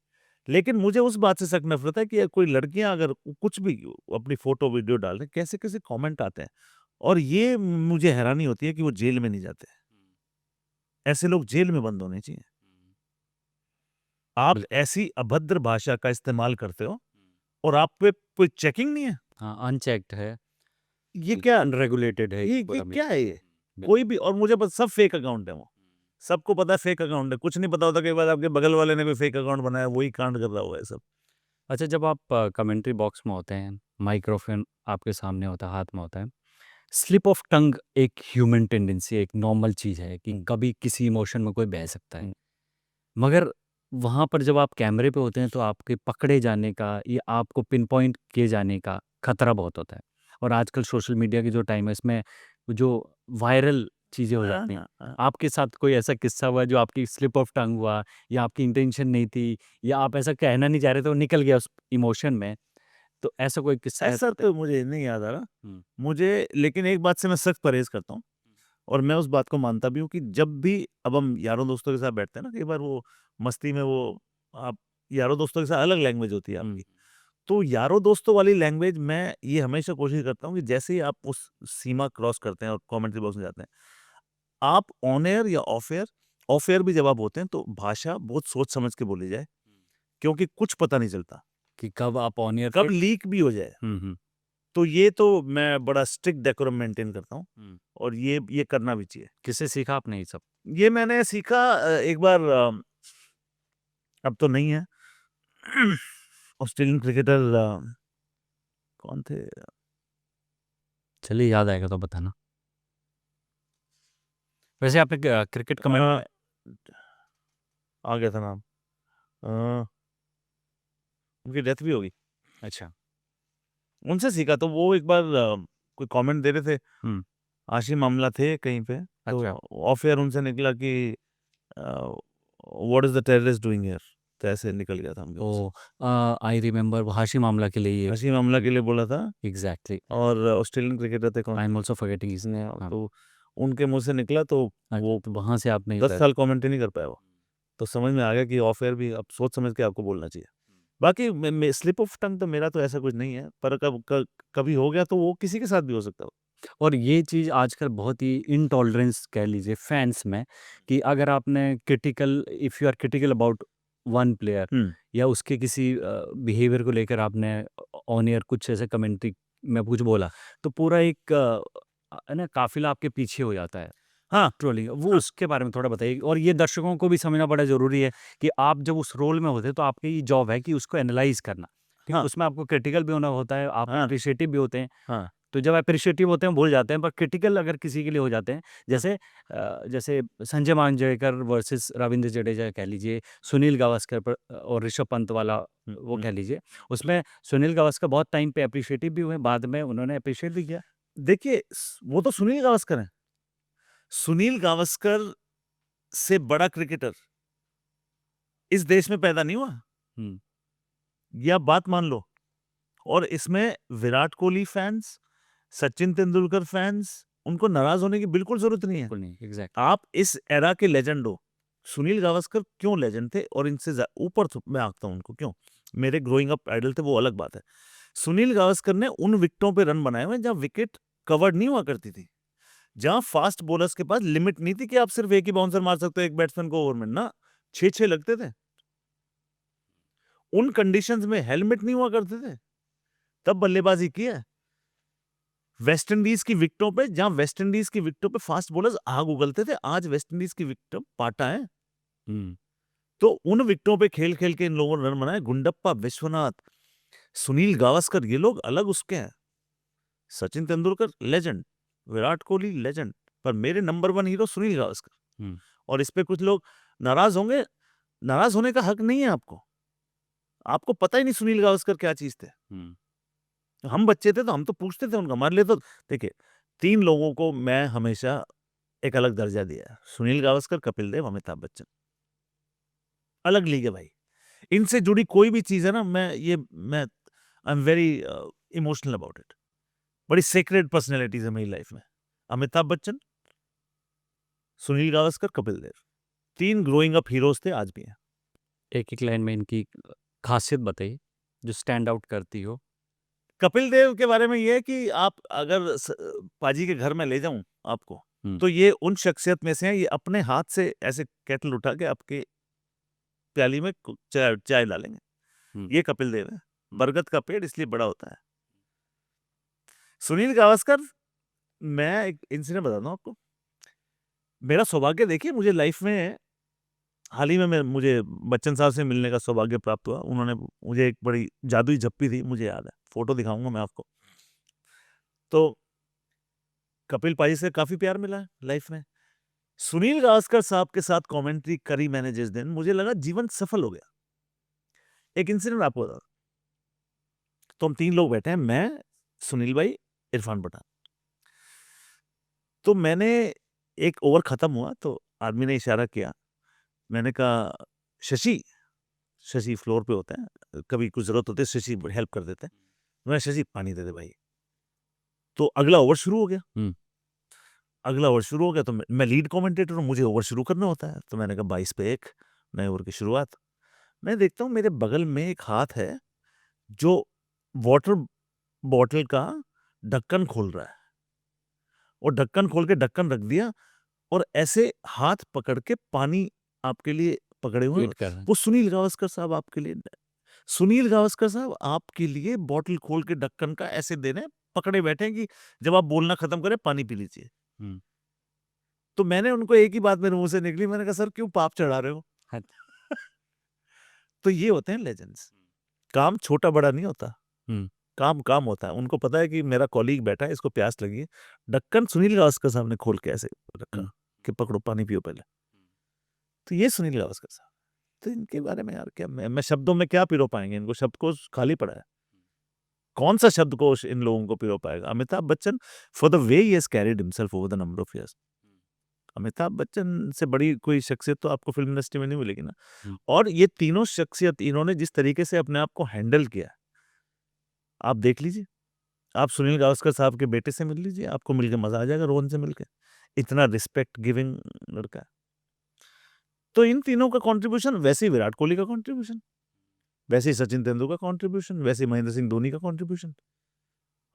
लेकिन मुझे उस बात से सख्त नफ़रत है कि यार कोई लड़कियाँ अगर कुछ भी अपनी फ़ोटो वीडियो डाल रही हैं, कैसे-कैसे कमेंट आते हैं, और ये मुझे हैरानी होती है कि वो जेल में नहीं जाते। ऐसे लोग जेल में बंद होने चाहिए। आप बिल ऐसी अभद्र भाषा का इस्तेमाल करते हो और आप पे कोई चेकिंग नहीं है? हाँ, अनचेक्ड है, ये क्या, अनरेगुलेटेड है ये पूरा क्या मीडिया। है ये? बिल कोई भी, और मुझे बस सब फेक अकाउंट है वो। सबको पता है फेक अकाउंट है। कुछ नहीं पता होता, कई बार आपके बगल वाले ने कोई फेक अकाउंट बनाया, वही कांड कर रहा हुआ है सब। अच्छा, जब आप कमेंट्री बॉक्स में होते हैं, माइक्रोफ़ोन आपके सामने होता है, हाथ में होता है, स्लिप ऑफ टंग एक ह्यूमन टेंडेंसी है, एक नॉर्मल चीज़ है कि हुँ, कभी किसी इमोशन में कोई बह सकता है। हुँ। मगर वहाँ पर जब आप कैमरे पे होते हैं तो आपके पकड़े जाने का या आपको पिन पॉइंट किए जाने का खतरा बहुत होता है। और आजकल सोशल मीडिया की जो टाइम है इसमें जो वायरल चीज़ें हो हाँ, जाती हैं। हाँ, हाँ। आपके साथ कोई ऐसा किस्सा हुआ है जो आपकी स्लिप ऑफ टंग हुआ या आपकी इंटेंशन नहीं थी या आप ऐसा कहना नहीं चाह रहे थे, वो निकल गया उस इमोशन में, तो ऐसा कोई किस्सा है? ऐसा तो मुझे नहीं याद आ रहा। हुँ। मुझे लेकिन एक बात से मैं सख्त परहेज़ करता हूँ, और मैं उस बात को मानता भी हूँ कि जब भी अब हम यारों दोस्तों के साथ बैठते हैं ना, कई बार वो मस्ती में वो आप यारों दोस्तों के साथ अलग लैंग्वेज होती है हुँ। आपकी। तो यारों दोस्तों वाली लैंग्वेज मैं ये हमेशा कोशिश करता हूँ कि जैसे ही आप उस सीमा क्रॉस करते हैं और कमेंट्री बॉक्स में जाते हैं, आप ऑन एयर या ऑफ एयर भी जब आप होते हैं तो भाषा बहुत सोच समझ के बोली जाए, क्योंकि कुछ पता नहीं चलता, कि कब आप ऑन एयर कब पे। लीक भी हो जाए। हुँ, हुँ, तो ये तो मैं बड़ा स्ट्रिक्ट डेकोरम मेंटेन करता हूँ, हुँ। और ये करना भी चाहिए। किससे सीखा आपने ये सब? ये मैंने सीखा एक बार, अब तो नहीं है। ऑस्ट्रेलियन क्रिकेटर कौन थे? चलिए याद आएगा तो बताना। वैसे आपने क्रिकेट कमेंट अ, आ गया था नाम। अ, उनकी डेथ भी हो गई। अच्छा। उनसे सीखा, तो वो एक बार कोई कमेंट दे रहे थे, हुँ, आशिम आमला थे कहीं पे, तो अच्छा। ऑफ एयर उनसे निकला कि what is the terrorist doing here? तो ऐसे निकल गया था उनके मुँह से। ओह! आई रिमेंबर वो हाशिम आमला के लिए ये। आशिम आमला के लिए बोला था, एग्ज़ैक्टली। और ऑस्ट्रेलियन क्रिकेटर थे कौन? I am also forgetting his उसने, हाँ, तो उनके मुँह से निकला, तो अच्छा, वो तो वहाँ से आपने 10 साल कमेंट ही नहीं कर पाया वो। तो समझ में आ गया कि ऑफ एयर भी अब सोच समझ के आपको बोलना चाहिए। बाकी मैं स्लिप ऑफ टंग तो मेरा तो ऐसा कुछ नहीं है, पर कभी हो गया तो वो किसी के साथ भी हो सकता है। और ये चीज़ आजकल बहुत ही इनटॉलरेंस कह लीजिए फैन्स में कि अगर आपने critical if you are critical about one player हुँ। या उसके किसी बिहेवियर को लेकर आपने ऑन एयर कुछ ऐसे कमेंट्री में कुछ बोला, तो पूरा एक है ना काफ़िला आपके पीछे हो जाता है। हाँ, ट्रोलिंग वो हाँ, उसके बारे में थोड़ा बताइए और ये दर्शकों को भी समझना बड़ा ज़रूरी है कि आप जब उस रोल में होते हैं तो आपकी ये जॉब है कि उसको एनालाइज़ करना। क्योंकि हाँ, उसमें आपको क्रिटिकल भी होना होता है, आप हाँ, एप्रिशिएटिव भी होते हैं। हाँ, तो जब एप्रिशिएटिव होते हैं भूल जाते हैं पर क्रिटिकल अगर किसी के लिए हो जाते हैं हाँ, जैसे जैसे संजय मांजरेकर वर्सेस रविंद्र जडेजा कह लीजिए, सुनील गावस्कर पर और ऋषभ पंत वाला हुँ, वो हुँ। कह लीजिए, उसमें सुनील गावस्कर बहुत टाइम पे एप्रिशिएटिव भी हुए, बाद में उन्होंने एप्रिशिएट भी किया। देखिए वो तो सुनील गावस्कर हैं। सुनील गावस्कर से बड़ा क्रिकेटर इस देश में पैदा नहीं हुआ, हुँ, ये आप बात मान लो। और इसमें विराट कोहली फैन्स, सचिन तेंदुलकर फैन्स, उनको नाराज़ होने की बिल्कुल ज़रूरत नहीं है। बिल्कुल नहीं, एग्ज़ैक्ट आप इस एरा के लेजेंड हो। सुनील गावस्कर क्यों लेजेंड थे, और इनसे ऊपर मैं आंकता हूँ उनको, क्यों? मेरे ग्रोइंग अप आइडल थे, वो अलग बात है। सुनील गावस्कर ने उन विकेटों पे रन बनाए हुए हैं जहाँ विकेट कवर्ड नहीं हुआ करती थी। जहाँ फास्ट बॉलर्स के पास लिमिट नहीं थी कि आप सिर्फ एक ही बाउंसर मार सकते हो एक बैट्समैन को ओवर में, ना 6-6 लगते थे। उन कंडीशंस में हेलमेट नहीं हुआ करते थे, तब बल्लेबाजी की है। वेस्ट इंडीज की विकेटों पे, जहाँ वेस्ट इंडीज की विकेटों पे फास्ट बॉलर्स आग उगलते थे, आज वेस्ट इंडीज की विकेट पाटा है। हुँ, तो उन विकेटों पे खेल-खेल के इन लोगों ने रन बनाए। गुंडप्पा, विश्वनाथ, सुनील गावस्कर, ये लोग अलग उसके हैं। सचिन तेंदुलकर लेजेंड, विराट कोहली लेजेंड, पर मेरे नंबर 1 हीरो सुनील गावस्कर। हुँ, और इस पे कुछ लोग नाराज़ होंगे, नाराज़ होने का हक नहीं है आपको। आपको पता ही नहीं सुनील गावस्कर क्या चीज़ थे। हुँ। हम बच्चे थे तो हम तो पूछते थे उनका, हमारे लिए तो देखिए 3 लोगों को मैं हमेशा एक अलग दर्जा दिया है। सुनील गावस्कर, कपिल देव, अमिताभ बच्चन। अलग लीग है भाई। इनसे जुड़ी कोई भी चीज है ना, मैं I am very emotional about it. बड़ी सेक्रेड पर्सनैलिटीज है मेरी लाइफ में। Amitabh Bachchan, Sunil Gavaskar, Kapil Dev, 3 growing up heroes थे, आज भी हैं। एक-एक लाइन में इनकी खासियत बताइए, जो स्टैंड आउट करती हो? कपिल देव के बारे में ये है कि आप अगर पाजी के घर में ले जाऊं आपको, हुँ। तो ये उन शख्सियत में से हैं, ये अपने हाथ से ऐसे केटल उठा के आपके प्याली में चाय चाय डालेंगे। हुँ। ये कपिल देव है। बरगद का पेड़ इसलिए बड़ा होता है। सुनील गावस्कर, मैं एक इंसिडेंट बताता हूँ आपको। मेरा सौभाग्य देखिए, मुझे लाइफ में हाल ही में मुझे बच्चन साहब से मिलने का सौभाग्य प्राप्त हुआ। उन्होंने मुझे एक बड़ी जादुई झप्पी दी, मुझे याद है, फोटो दिखाऊंगा मैं आपको। तो कपिल पाजी से काफी प्यार मिला है लाइफ में। सुनील गावस्कर साहब के साथ कमेंट्री करी मैंने जिस दिन, मुझे लगा जीवन सफल हो गया। एक इंसिडेंट आपको बता। तो हम 3 लोग बैठे हैं, मैं, सुनील भाई, इरफान पठान। तो मैंने एक ओवर खत्म हुआ तो आदमी ने इशारा किया। मैंने कहा शशि, शशि फ्लोर पे होते हैं, कभी कुछ जरूरत होती है शशि हेल्प कर देते हैं। मैं, शशि पानी दे दे भाई। तो अगला ओवर शुरू हो गया। हुँ। अगला ओवर शुरू हो गया तो मैं लीड कमेंटेटर हूँ, मुझे ओवर शुरू करना होता है। तो मैंने कहा 22 पे 1, नए ओवर की शुरुआत। मैं देखता हूँ मेरे बगल में एक हाथ है जो वाटर बॉटल का ढक्कन खोल रहा है, और ढक्कन खोल के ढक्कन रख दिया, और ऐसे हाथ पकड़ के पानी आपके लिए पकड़े हुए हैं। वेट कर रहे हैं। वो सुनील गावस्कर साहब आपके लिए, सुनील गावस्कर साहब आपके लिए बॉटल खोल के ढक्कन का ऐसे दे रहे हैं, पकड़े बैठे हैं कि जब आप बोलना खत्म करें पानी पी लीजिए। हुँ। तो मैंने उनको एक ही बात मेरे मुंह से निकली, मैंने कहा सर क्यों पाप चढ़ा रहे हो? हाँ। तो ये होते हैं लेजेंड्स। काम छोटा बड़ा नहीं होता, हुँ। काम काम होता है। उनको पता है कि मेरा कॉलीग बैठा है, इसको प्यास लगी है, ढक्कन सुनील गावस्कर साहब ने खोल के ऐसे रखा हुँ। कि पकड़ो पानी पियो पहले। तो ये सुनील गावस्कर साहब। तो इनके बारे में यार क्या मैं शब्दों में क्या पिरो पाएंगे, इनको शब्दकोश खाली पड़ा है। कौन सा शब्दकोश इन लोगों को पिरो पाएगा? Amitabh Bachchan, for the way he has carried himself over the number of years. Amitabh Bachchan से बड़ी कोई शख्सियत तो आपको फिल्म इंडस्ट्री में नहीं मिलेगी ना। हुँ। और ये तीनों शख्सियत, इन्होंने जिस तरीके से अपने आप को हैंडल किया, आप देख लीजिए। आप सुनील गावस्कर साहब के बेटे से मिल लीजिए, आपको मिलके मजा आ जाएगा रोहन से मिलके। इतना रिस्पेक्ट गिविंग लड़का है। तो इन तीनों का कंट्रीब्यूशन, वैसे ही विराट कोहली का कंट्रीब्यूशन, वैसे ही सचिन तेंदुलकर का कंट्रीब्यूशन, वैसे ही महेंद्र सिंह धोनी का कंट्रीब्यूशन।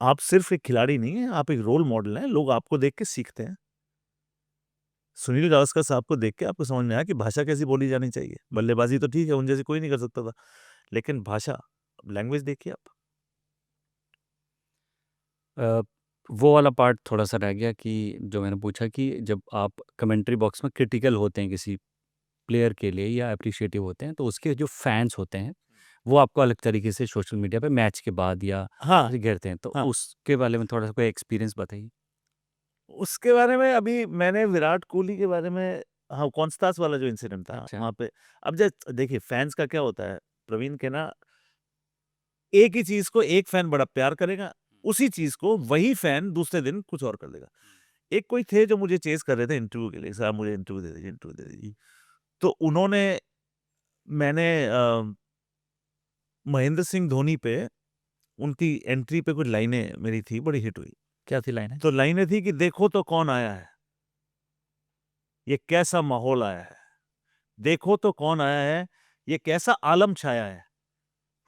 आप सिर्फ एक खिलाड़ी नहीं है, आप एक रोल मॉडल हैं। लोग आपको देख के सीखते हैं। सुनील गावस्कर साहब को देख के आपको समझ में आया कि भाषा कैसी बोली जानी चाहिए। बल्लेबाजी तो ठीक है, उन जैसे कोई नहीं कर सकता था, लेकिन भाषा, लैंग्वेज देखिए आप। अ, वो वाला पार्ट थोड़ा-सा रह गया कि जो मैंने पूछा कि जब आप कमेंट्री बॉक्स में क्रिटिकल होते हैं किसी प्लेयर के लिए या एप्रिशिएटिव होते हैं, तो उसके जो फैन्स होते हैं, वो आपको अलग तरीके से सोशल मीडिया पे मैच के बाद या हाँ, ऐसे घेरते हैं। तो हाँ। उसके बारे में थोड़ा-सा कोई एक्सपीरियंस बताइए? उसके बारे में अभी मैंने विराट कोहली के बारे में, हाँ, कॉन्स्टास वाला जो इंसिडेंट था अच्छा। वहाँ पे, अब जब देखिए फैन्स का क्या होता है, प्रवीण के ना, एक ही चीज़ को एक फैन बड़ा प्यार करेगा, उसी चीज़ को वही फैन दूसरे दिन कुछ और कर देगा। एक कोई थे जो मुझे चेज़ कर रहे थे इंटरव्यू के लिए, साहब मुझे इंटरव्यू दे दीजिए, इंटरव्यू दे दीजिए। तो उन्होंने, मैंने महेंद्र सिंह धोनी पे, उनकी एंट्री पे कुछ लाइनें मेरी थी, बड़ी हिट हुई। क्या थी लाइनें? तो लाइनें थी कि देखो तो कौन आया है, ये कैसा माहौल आया है। देखो तो कौन आया है, ये कैसा आलम छाया है।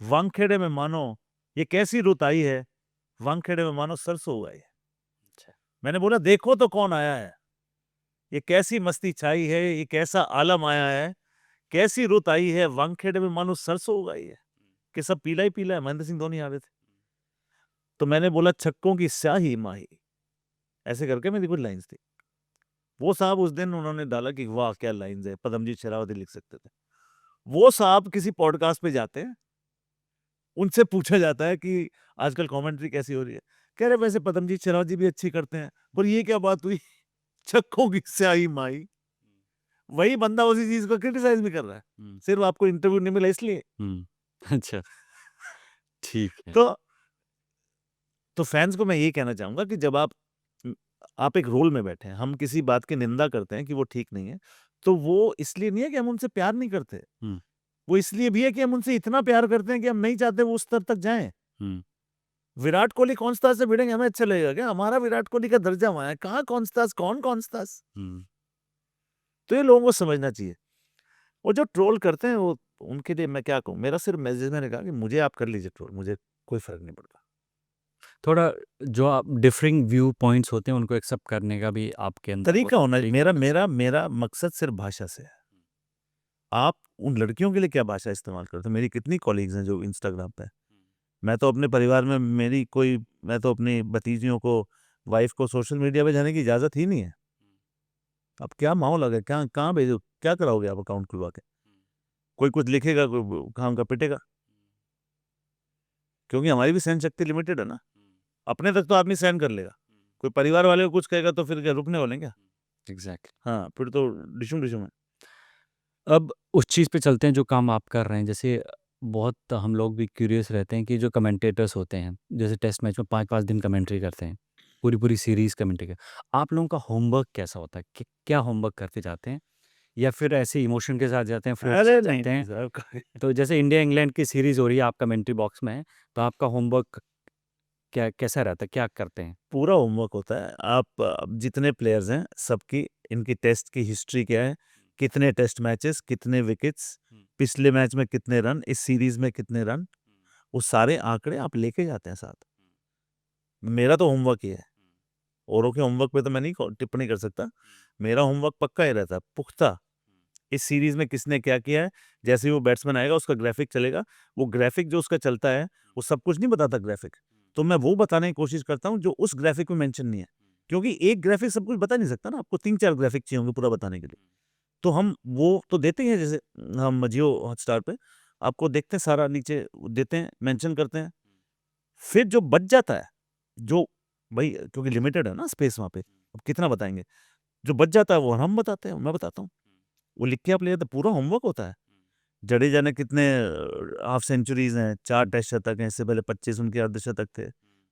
वानखेड़े में मानो ये कैसी रुत आई है, वानखेड़े में मानो सरसों उगाई है। अच्छा। मैंने बोला देखो तो कौन आया है, ये कैसी मस्ती छाई है, ये कैसा आलम आया है, कैसी रुत आई है, वानखेड़े में मानो सरसों उगाई है। कि सब पीला ही पीला है, महेंद्र सिंह धोनी आ रहे थे। तो मैंने बोला छक्कों की स्याही माही, ऐसे करके मेरी कुछ लाइंस थी। वो साहब उस दिन उन्होंने डाला कि वाह क्या लाइंस है, पदमजीत शेरावती लिख सकते थे। वो साहब किसी पॉडकास्ट पे जाते हैं, उनसे पूछा जाता है कि आजकल कमेंट्री कैसी हो रही है, कह रहे वैसे पदमजीत शेरावत जी भी अच्छी करते हैं, पर ये क्या बात हुई, छक्कों की स्याही माही। वही बंदा उसी चीज को क्रिटिसाइज भी कर रहा है, हुँ। सिर्फ आपको इंटरव्यू नहीं मिला इसलिए। हुँ। अच्छा, ठीक है। तो फैंस को मैं ये कहना चाहूंगा कि जब आप एक रोल में बैठे हैं, हम किसी बात की निंदा करते हैं कि वो ठीक नहीं है, तो वो इसलिए नहीं है कि हम उनसे प्यार नहीं करते। हुँ। वो इसलिए भी है कि हम उनसे इतना प्यार करते हैं कि हम नहीं चाहते वो उस स्तर तक जाएं। हम्म, विराट कोहली कौनस्तास से भिड़ेंगे, हमें अच्छा लगेगा क्या? हमारा विराट कोहली का दर्जा वहां है, कहाँ कौनस्तास, कौन कौनस्तास? हम्म, तो ये लोगों को समझना चाहिए। वो जो ट्रोल करते हैं वो उनके लिए मैं क्या कहूँ, मेरा सिर्फ मैसेज, मैंने कहा कि मुझे आप कर लीजिए ट्रोल, मुझे कोई फर्क नहीं पड़ता। थोड़ा जो आप डिफरिंग व्यू पॉइंट्स होते हैं उनको एक्सेप्ट करने का भी आपके अंदर वो तरीका होना, तरीका मेरा होना मेरा मेरा मकसद सिर्फ भाषा से है। आप उन लड़कियों के लिए क्या भाषा इस्तेमाल करते हो? मेरी कितनी कॉलीग्स हैं जो इंस्टाग्राम पे, मैं तो अपने परिवार में मेरी कोई, मैं तो अपनी भतीजियों को, वाइफ को सोशल मीडिया पे जाने की इजाजत ही नहीं है। अब क्या माहौल आ गया, क्या कहाँ भेजो, क्या कराओगे आप अकाउंट खुलवा के? कोई कुछ लिखेगा, कोई काम का पिटेगा, क्योंकि हमारी भी सहन शक्ति लिमिटेड है ना। अपने तक तो आदमी सहन कर लेगा, कोई परिवार वाले को कुछ कहेगा तो फिर क्या रुकने वाले हैं क्या? एग्जैक्टली। हाँ, फिर तो डिशुम डिशुम है। अब उस चीज़ पे चलते हैं जो काम आप कर रहे हैं। जैसे बहुत हम लोग भी क्यूरियस रहते हैं कि जो कमेंटेटर्स होते हैं, जैसे टेस्ट मैच में 5-5 दिन कमेंट्री करते हैं, पूरी-पूरी सीरीज़ कमेंट्री कर, आप लोगों का होमवर्क कैसा होता है? कि क्या होमवर्क करके जाते हैं? या फिर ऐसे इमोशन के साथ जाते हैं, फ्लर्ट से अरे नहीं जाते नहीं हैं? साहब तो जैसे इंडिया इंग्लैंड की सीरीज़ हो रही है, आप कमेंट्री बॉक्स में हैं, तो आपका होमवर्क क्या कैसा रहता है? क्या करते हैं? पूरा होमवर्क होता है। आप जितने प्लेयर्स हैं सबकी, इनकी टेस्ट की हिस्ट्री क्या है, कितने टेस्ट मैचेस, कितने विकेट्स, पिछले मैच में कितने रन, इस सीरीज में कितने रन, वो सारे आंकड़े आप लेके जाते हैं साथ। मेरा तो होमवर्क ही है, औरों के होमवर्क पे तो मैं नहीं टिप्पणी कर सकता। मेरा होमवर्क पक्का ही रहता है, पुख्ता। इस सीरीज में किसने क्या किया है, जैसे ही वो बैट्समैन आएगा उसका ग्राफिक चलेगा, वो ग्राफिक जो उसका चलता है वो सब कुछ नहीं बताता ग्राफिक, तो मैं वो बताने की कोशिश करता हूँ जो उस ग्राफिक में मेंशन नहीं है, क्योंकि एक ग्राफिक सब कुछ बता नहीं सकता ना, आपको 3-4 ग्राफिक चाहिए होंगे पूरा बताने के लिए। तो हम वो तो देते ही हैं, जैसे हम जियो हॉटस्टार पे आपको देखते हैं, सारा नीचे देते हैं, मेंशन करते हैं। फिर जो बच जाता है, जो भाई क्योंकि लिमिटेड है ना स्पेस वहाँ पे, अब कितना बताएंगे, जो बच जाता है वो हम बताते हैं, मैं बताता हूँ, वो लिख के आप ले जाते, पूरा होमवर्क होता है। जडेजा ने कितने हाफ सेंचुरीज हैं, 4 टेस्ट शतक हैं, इससे पहले 25 उनके अर्धशतक थे।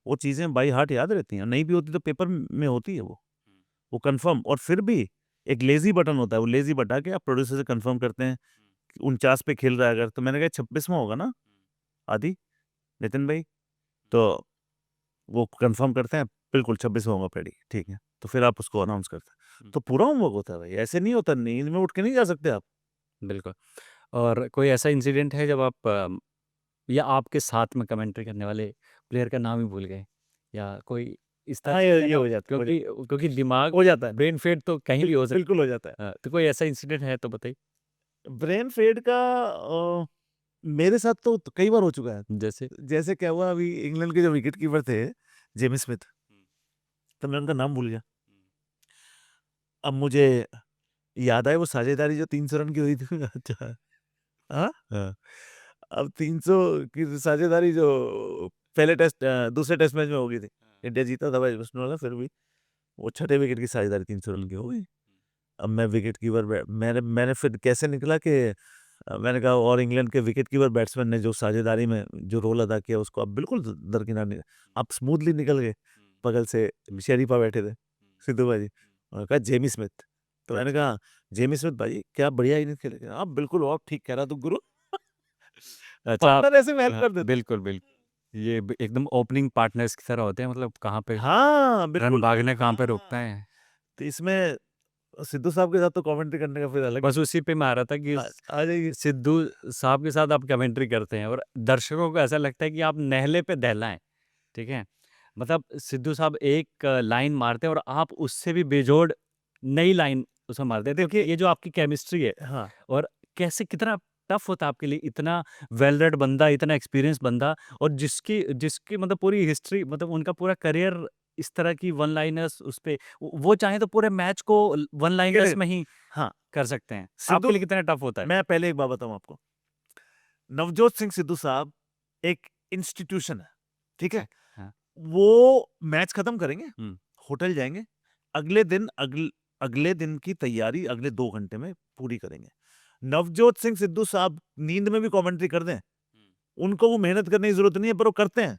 वो चीज़ें बाई हार्ट याद रहती हैं, नहीं भी होती तो पेपर में होती है वो कंफर्म। और फिर भी एक लेज़ी बटन होता है, वो लेज़ी बटा के आप प्रोड्यूसर से कंफर्म करते हैं कि 49 पे खेल रहा है अगर, तो मैंने कहा 26वां होगा ना आदि, नितिन भाई, तो वो कंफर्म करते हैं, बिल्कुल 26वां होगा पैडी, ठीक है। तो फिर आप उसको अनाउंस करते हैं। तो पूरा होमवर्क होता है भाई, ऐसे नहीं होता, नींद में उठ के नहीं जा सकते आप। बिल्कुल। और कोई ऐसा इंसिडेंट है जब आप या आपके साथ में कमेंट्री करने वाले प्लेयर का नाम ही भूल गए, या कोई इस तरह हाँ, से ये ना, हो जाता है, क्योंकि क्योंकि दिमाग हो जाता है। ब्रेन फेड तो कहीं भी हो सकता बिल्कुल हो जाता है। है। तो कोई ऐसा इंसिडेंट है तो बताइए? ब्रेन फेड का मेरे साथ तो कई बार हो चुका है। जैसे? जैसे क्या हुआ, अभी इंग्लैंड के जो विकेट कीपर थे, जेमी स्मिथ, तो मैं उनका नाम भूल गया। अब मुझे याद आया वो साझेदारी जो 300 रन की हुई थी अच्छा, हाँ? हाँ। अब 300 की साझेदारी जो पहले टेस्ट दूसरे टेस्ट मैच में हो गई थी। इंडिया जीता था भाई उसमें वाला, फिर भी वो छठे विकेट की साझेदारी 300 रन की हो गई। अब मैं विकेट कीपर मैंने मैंने फिर कैसे निकला कि मैंने कहा, और इंग्लैंड के विकेट कीपर बैट्समैन ने जो साझेदारी में जो रोल अदा किया उसको आप बिल्कुल दरकिनार नहीं, आप स्मूथली निकल गए। बगल से शरीफा बैठे थे, सिद्धू भाई, उन्होंने कहा जेमी स्मिथ, तो मैंने कहा जेमी स्मिथ भाई क्या बढ़िया इनिंग खेले, आप बिल्कुल आप ठीक कह रहा तू गुरु। अच्छा आप पार्टनर ऐसे में हेल्प कर देते। बिल्कुल, बिल्कुल। ये एकदम ओपनिंग पार्टनर्स की तरह होते हैं, मतलब कहाँ पे हाँ रन बिल्कुल। भागने, कहाँ पे रोकता हाँ, है। तो इसमें सिद्धू साहब के साथ तो कमेंट्री करने का फिर अलग। बस उसी पे मैं आ रहा था कि आ जाइए। सिद्धू साहब के साथ आप कमेंट्री करते हैं और दर्शकों को ऐसा लगता है कि आप नेहले पे दहलाएँ, ठीक है? मतलब सिद्धू साहब एक लाइन मारते हैं और आप उससे भी बेजोड़ नई लाइन उसमें मारते हैं। देखिए, ये जो आपकी केमिस्ट्री है, हाँ, और कैसे कितना टफ होता है आपके लिए, इतना वेल रेड बंदा, इतना एक्सपीरियंस बंदा, और जिसकी जिसकी मतलब पूरी हिस्ट्री, मतलब उनका पूरा करियर इस तरह की वन लाइनर्स उस पे, वो चाहें तो पूरे मैच को वन लाइनर्स में ही हाँ, कर सकते हैं। आपके सिद्धू, लिए कितना टफ होता है? मैं पहले एक बात बताऊं आपको, नवजोत सिंह सिद्धू साहब एक इंस्टीट्यूशन है, ठीक है? एग्ज़ैक्ट हाँ। वो मैच खत्म करेंगे, हुँ, होटल जाएंगे, अगले दिन अगले दिन की तैयारी अगले 2 घंटे में पूरी करेंगे। नवजोत सिंह सिद्धू साहब नींद में भी कमेंट्री कर दें, उनको वो मेहनत करने की जरूरत नहीं है, पर वो करते हैं,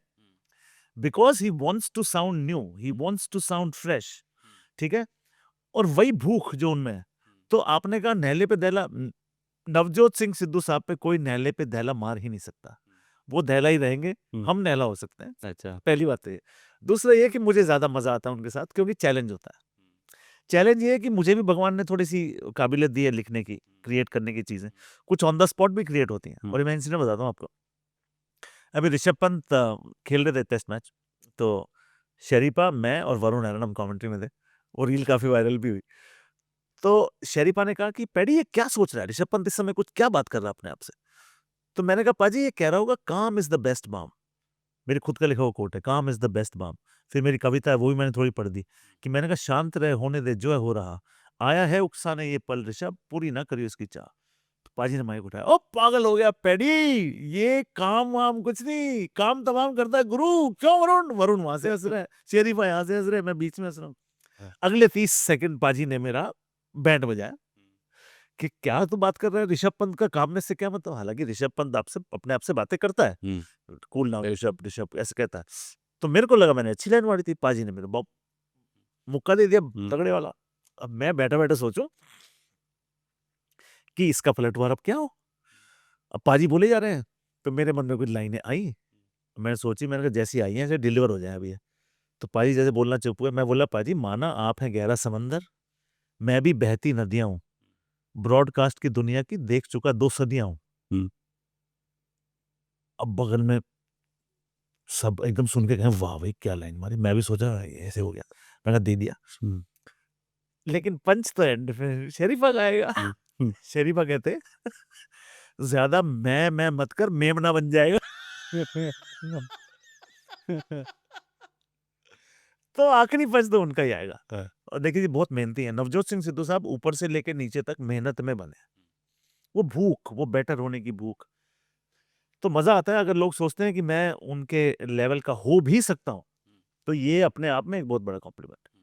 because he wants to sound new, he wants to sound fresh, ठीक है? और वही भूख जो उनमें है। तो आपने कहा नहले पे दहला, नवजोत सिंह सिद्धू साहब पे कोई नहले पे दहला मार ही नहीं सकता, वो दहला ही रहेंगे, हम नहला हो सकते हैं। अच्छा। पहली बात तो ये। दूसरा ये कि मुझे ज्यादा मजा आता है उनके साथ क्योंकि चैलेंज होता है। चैलेंज ये है कि मुझे भी भगवान ने थोड़ी सी काबिलियत दी है लिखने की, क्रिएट करने की चीजें, कुछ ऑन द स्पॉट भी क्रिएट होती हैं। और मैं इंसिडेंट बताता हूँ आपको। अभी ऋषभ पंत खेल रहे थे टेस्ट मैच, तो शरीफा, मैं और वरुण हैरन हम कमेंट्री में थे, वो रील काफी वायरल भी हुई। तो शरीफा ने कहा कि पैडी ये क्या सोच रहा है, ऋषभ पंत इस समय कुछ क्या बात कर रहा है अपने आप से। तो मैंने कहा पाजी ये कह रहा होगा काम इज द बेस्ट बाम। मेरे खुद का लिखा हुआ कोट है, काम इज द बेस्ट बाम। फिर मेरी कविता है वो भी मैंने थोड़ी पढ़ दी कि मैंने कहा शांत रहे, होने दे जो है हो रहा, आया है उकसाने ये पल ऋषभ, पूरी ना करियो इसकी चाह। तो पाजी ने माइक उठाया, ओ पागल हो गया पैडी, ये काम वाम कुछ नहीं, काम तमाम करता है गुरु, क्यों वरुण। वरुण वहां से हंस रहा है, शरीफा यहाँ से हंस रहे, मैं बीच में हंस रहा हूँ। अगले 30 सेकंड पाजी ने मेरा बैंड बजाया कि क्या तू बात कर रहा है, ऋषभ पंत का कामनेस से क्या मतलब। हालांकि ऋषभ पंत आपसे अपने आप से बातें करता है, कूल ना ऋषभ, ऋषभ ऐसे कहता है। तो मेरे को लगा मैंने अच्छी लाइन मारी थी, पाजी ने मेरे बहुत मुक्का दे दिया तगड़े वाला। अब मैं बैठा बैठा सोचूं कि इसका पलटवार अब क्या हो। अब पाजी बोले जा रहे हैं, तो मेरे मन में कुछ लाइनें आई, मैंने सोची, मैंने कहा जैसी आई हैं ऐसे डिलीवर हो जाए अभी ये। तो पाजी जैसे बोलना चुप हुए, मैं बोला पाजी माना आप हैं गहरा समंदर, मैं भी बहती नदियां हूं, ब्रॉडकास्ट की दुनिया की देख चुका 2 सदियां हूं। अब बगल में सब एकदम सुन के कहें वाह भाई क्या लाइन मारी। मैं भी सोचा ये ऐसे हो गया, मैंने कहा दे दिया। लेकिन पंच तो एंड में शरीफा गाएगा। शरीफा कहते ज्यादा मैं मत कर, मेमना बन जाएगा। तो आखिरी पंच तो उनका ही आएगा। और देखिए जी बहुत मेहनती है नवजोत सिंह सिद्धू साहब, ऊपर से लेके नीचे तक मेहनत में बने। वो भूख, वो बेटर होने की भूख, तो मजा आता है। अगर लोग सोचते हैं कि मैं उनके लेवल का हो भी सकता हूँ, तो ये अपने आप में एक बहुत बड़ा कॉम्प्लीमेंट है।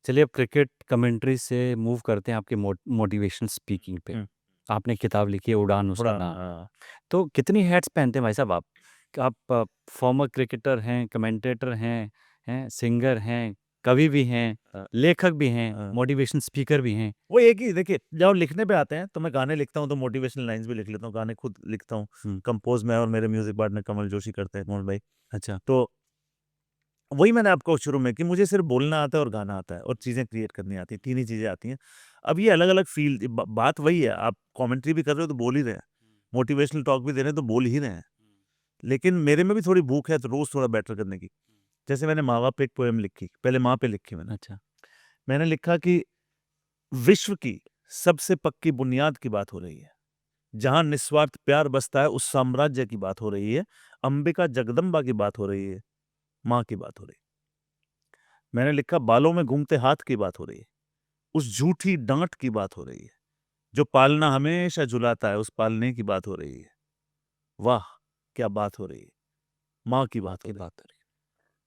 चलिए अब क्रिकेट कमेंट्री से मूव करते हैं आपके मोटिवेशनल स्पीकिंग पे। आपने किताब लिखी है उड़ान थोड़ा उसका। तो कितनी हैट्स पहनते हैं भाई साहब आप? कि आप फॉर्मर क्रिकेटर हैं, कमेंटेटर हैं, सिंगर हैं, कवि भी हैं, लेखक भी हैं, मोटिवेशन स्पीकर भी हैं। वो एक ही देखिए, जब लिखने पे आते हैं तो मैं गाने लिखता हूँ, तो मोटिवेशनल लाइंस भी लिख लेता हूँ, गाने खुद लिखता हूँ। कंपोज मैं और मेरे म्यूजिक पार्टनर कमल जोशी करते हैं, मोहन भाई। अच्छा। तो वही मैंने आपको शुरू में कि मुझे सिर्फ बोलना आता है और गाना आता है और चीजें क्रिएट करनी आती है, 3 ही चीजें आती हैं। अब ये अलग अलग फील्ड, बात वही है, आप कमेंट्री भी कर रहे हो तो बोल ही रहे हैं, मोटिवेशनल टॉक भी दे रहे हैं तो बोल ही रहे हैं। लेकिन मेरे में भी थोड़ी भूख है तो रोज थोड़ा बेटर करने की। जैसे मैंने माँ बाप पे एक पोएम लिखी, पहले माँ पे लिखी मैंने। अच्छा। मैंने लिखा कि विश्व की सबसे पक्की बुनियाद की बात हो रही है, जहां निस्वार्थ प्यार बसता है उस साम्राज्य की बात हो रही है, अंबिका जगदम्बा की बात हो रही है, माँ की बात हो रही है। मैंने लिखा बालों में घूमते हाथ की बात हो रही है, उस झूठी डांट की बात हो रही है, जो पालना हमेशा झुलाता है उस पालने की बात हो रही है। वाह क्या बात हो रही है, माँ की बात हो रही है।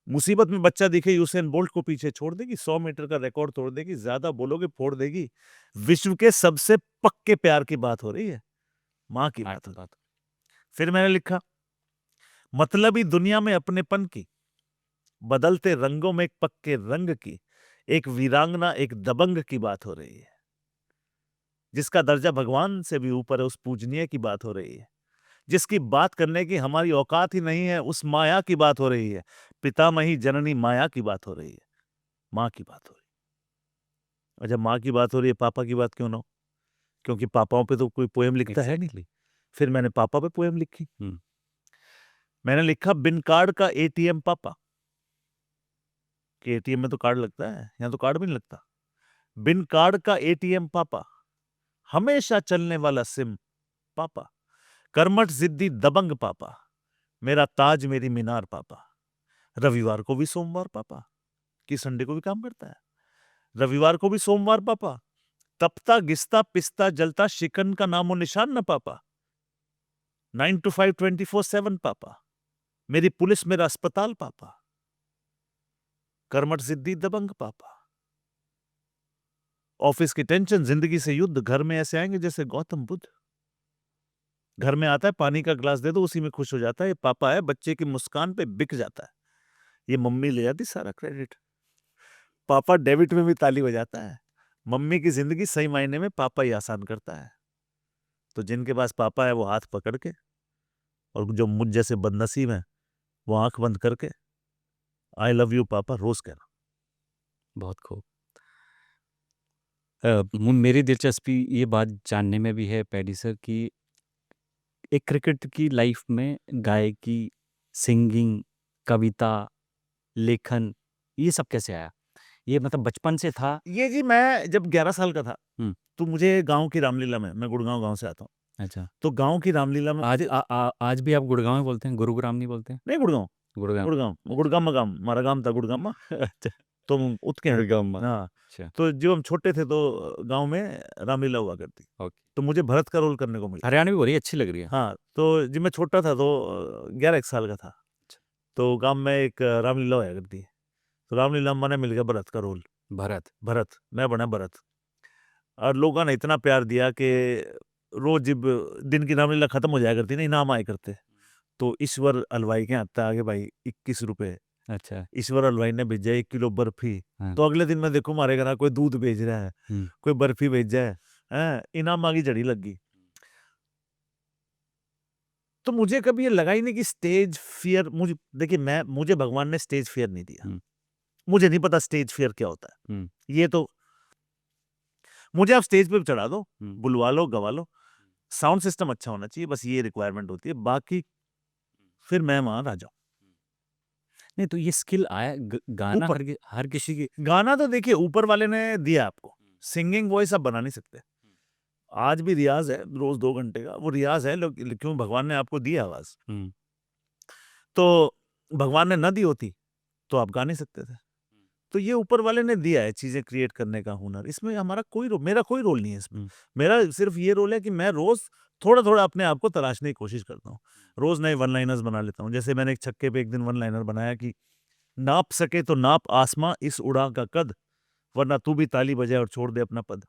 मुसीबत में बच्चा दिखे यूसेन बोल्ट को पीछे छोड़ देगी, 100 मीटर का रिकॉर्ड तोड़ देगी, ज्यादा बोलोगे फोड़ देगी, विश्व के सबसे पक्के प्यार की बात हो रही है, माँ की बात हो रही है। फिर मैंने लिखा मतलबी दुनिया में अपनेपन की, बदलते रंगों में एक पक्के रंग की, एक वीरांगना एक दबंग की बात हो रही है, जिसका दर्जा भगवान से भी ऊपर है उस पूजनीय की बात हो रही है, जिसकी बात करने की हमारी औकात ही नहीं है उस माया की बात हो रही है, पितामही जननी माया की बात हो रही है, माँ की बात हो रही है। और जब माँ की बात हो रही है पापा की बात क्यों ना हो, क्योंकि पापाओं पे तो कोई पोएम लिखता है नहीं। फिर मैंने पापा पे पोएम लिखी। मैंने लिखा बिन कार्ड का एटीएम पापा, कि एटीएम में तो कार्ड लगता है, यहाँ तो कार्ड भी नहीं लगता। बिन कार्ड का एटीएम पापा, हमेशा चलने वाला सिम पापा, कर्मठ जिद्दी दबंग पापा, मेरा ताज मेरी मीनार पापा, रविवार को भी सोमवार पापा, कि संडे को भी काम करता है, रविवार को भी सोमवार पापा, तपता घिसता पिसता जलता शिकन का नामो निशान न पापा, 9 to 5 24/7 पापा, मेरी पुलिस मेरा अस्पताल पापा, कर्मठ जिद्दी दबंग पापा, ऑफिस की टेंशन जिंदगी से युद्ध, घर में ऐसे आएंगे जैसे गौतम बुद्ध, घर में आता है पानी का ग्लास दे दो उसी में खुश हो जाता है, ये पापा है बच्चे की मुस्कान पे बिक जाता है, ये मम्मी ले जाती सारा क्रेडिट, पापा डेबिट में भी ताली बजाता है, मम्मी की जिंदगी सही मायने में पापा ही आसान करता है, तो जिनके पास पापा है वो हाथ पकड़ के, और जो मुझ जैसे बदनसीब हैं वो आंख बंद करके आई लव यू पापा रोज कहना। बहुत खूब। मेरी दिलचस्पी ये बात जानने में भी है पैडी सर कि एक क्रिकेट की लाइफ में गायकी, सिंगिंग, कविता, लेखन, ये सब कैसे आया? ये मतलब बचपन से था? ये जी मैं जब 11 साल का था हम्म। तो मुझे गांव की रामलीला में, मैं गुड़गांव गांव से आता हूँ, अच्छा। तो गांव की रामलीला में आज आज भी आप गुड़गांव में बोलते हैं, गुरुग्राम नहीं बोलते हैं? नहीं गुड़गांव, गुड़गांव। गुड़गांव मगाम मारा गांव था गुड़गांव, अच्छा। तो उत्के हैं। गुड़गांव में। हाँ, अच्छा। तो जब हम छोटे थे तो गांव में रामलीला हुआ करती, ओके। तो मुझे भरत का रोल करने को मिला। हरियाणवी बोली अच्छी लग रही है। हाँ, तो जब मैं छोटा था तो 11 एक साल का था, तो गांव में एक रामलीला हुआ करती, तो रामलीला में मैंने मिल गया भरत का रोल। भरत। मैं बना भरत, और लोगों ने इतना प्यार दिया कि रोज जब दिन की रामलीला खत्म हो जाया करती ना, इनाम आए करते, तो ईश्वर हलवाई के आता आगे भाई 21 रुपए, अच्छा। ईश्वर हलवाई ने भेजा 1 किलो बर्फी। हाँ। तो अगले दिन मैं देखूं हमारे घर कोई दूध भेज रहा है, हम्म। कोई बर्फी भेजा है, इनाम आगे जड़ी लग गई। तो मुझे कभी ये लगा ही नहीं कि स्टेज फियर, मुझे देखिए मुझे भगवान ने स्टेज फियर नहीं दिया, हम्म। मुझे नहीं पता स्टेज फियर क्या होता है। हम्म। ये तो मुझे आप स्टेज पे चढ़ा दो, हम्म। बुलवा लो, गवा लो, साउंड सिस्टम अच्छा होना चाहिए, बस ये रिक्वायरमेंट होती है, बाकी फिर मैं वहां राजा। नहीं तो ये स्किल आया गाना ऊपर हर किसी की। गाना तो देखिए ऊपर वाले ने दिया आपको, सिंगिंग वॉइस आप बना नहीं सकते। आज भी रियाज है, रोज 2 घंटे का वो रियाज है, क्यों भगवान ने आपको दी आवाज, हम्म। तो भगवान ने न दी होती तो आप गा नहीं सकते थे। तो ये ऊपर वाले ने दिया है चीजें क्रिएट करने का हुनर, इसमें हमारा मेरा कोई रोल नहीं है इसमें। मेरा सिर्फ ये रोल है कि मैं रोज थोड़ा थोड़ा अपने आप को तलाशने की कोशिश करता हूँ, रोज नए वन लाइनर्स बना लेता हूँ। जैसे मैंने एक छक्के पे एक दिन वन लाइनर बनाया कि नाप सके तो नाप आसमां इस उड़ा का कद, वरना तू भी ताली बजाए और छोड़ दे अपना पद।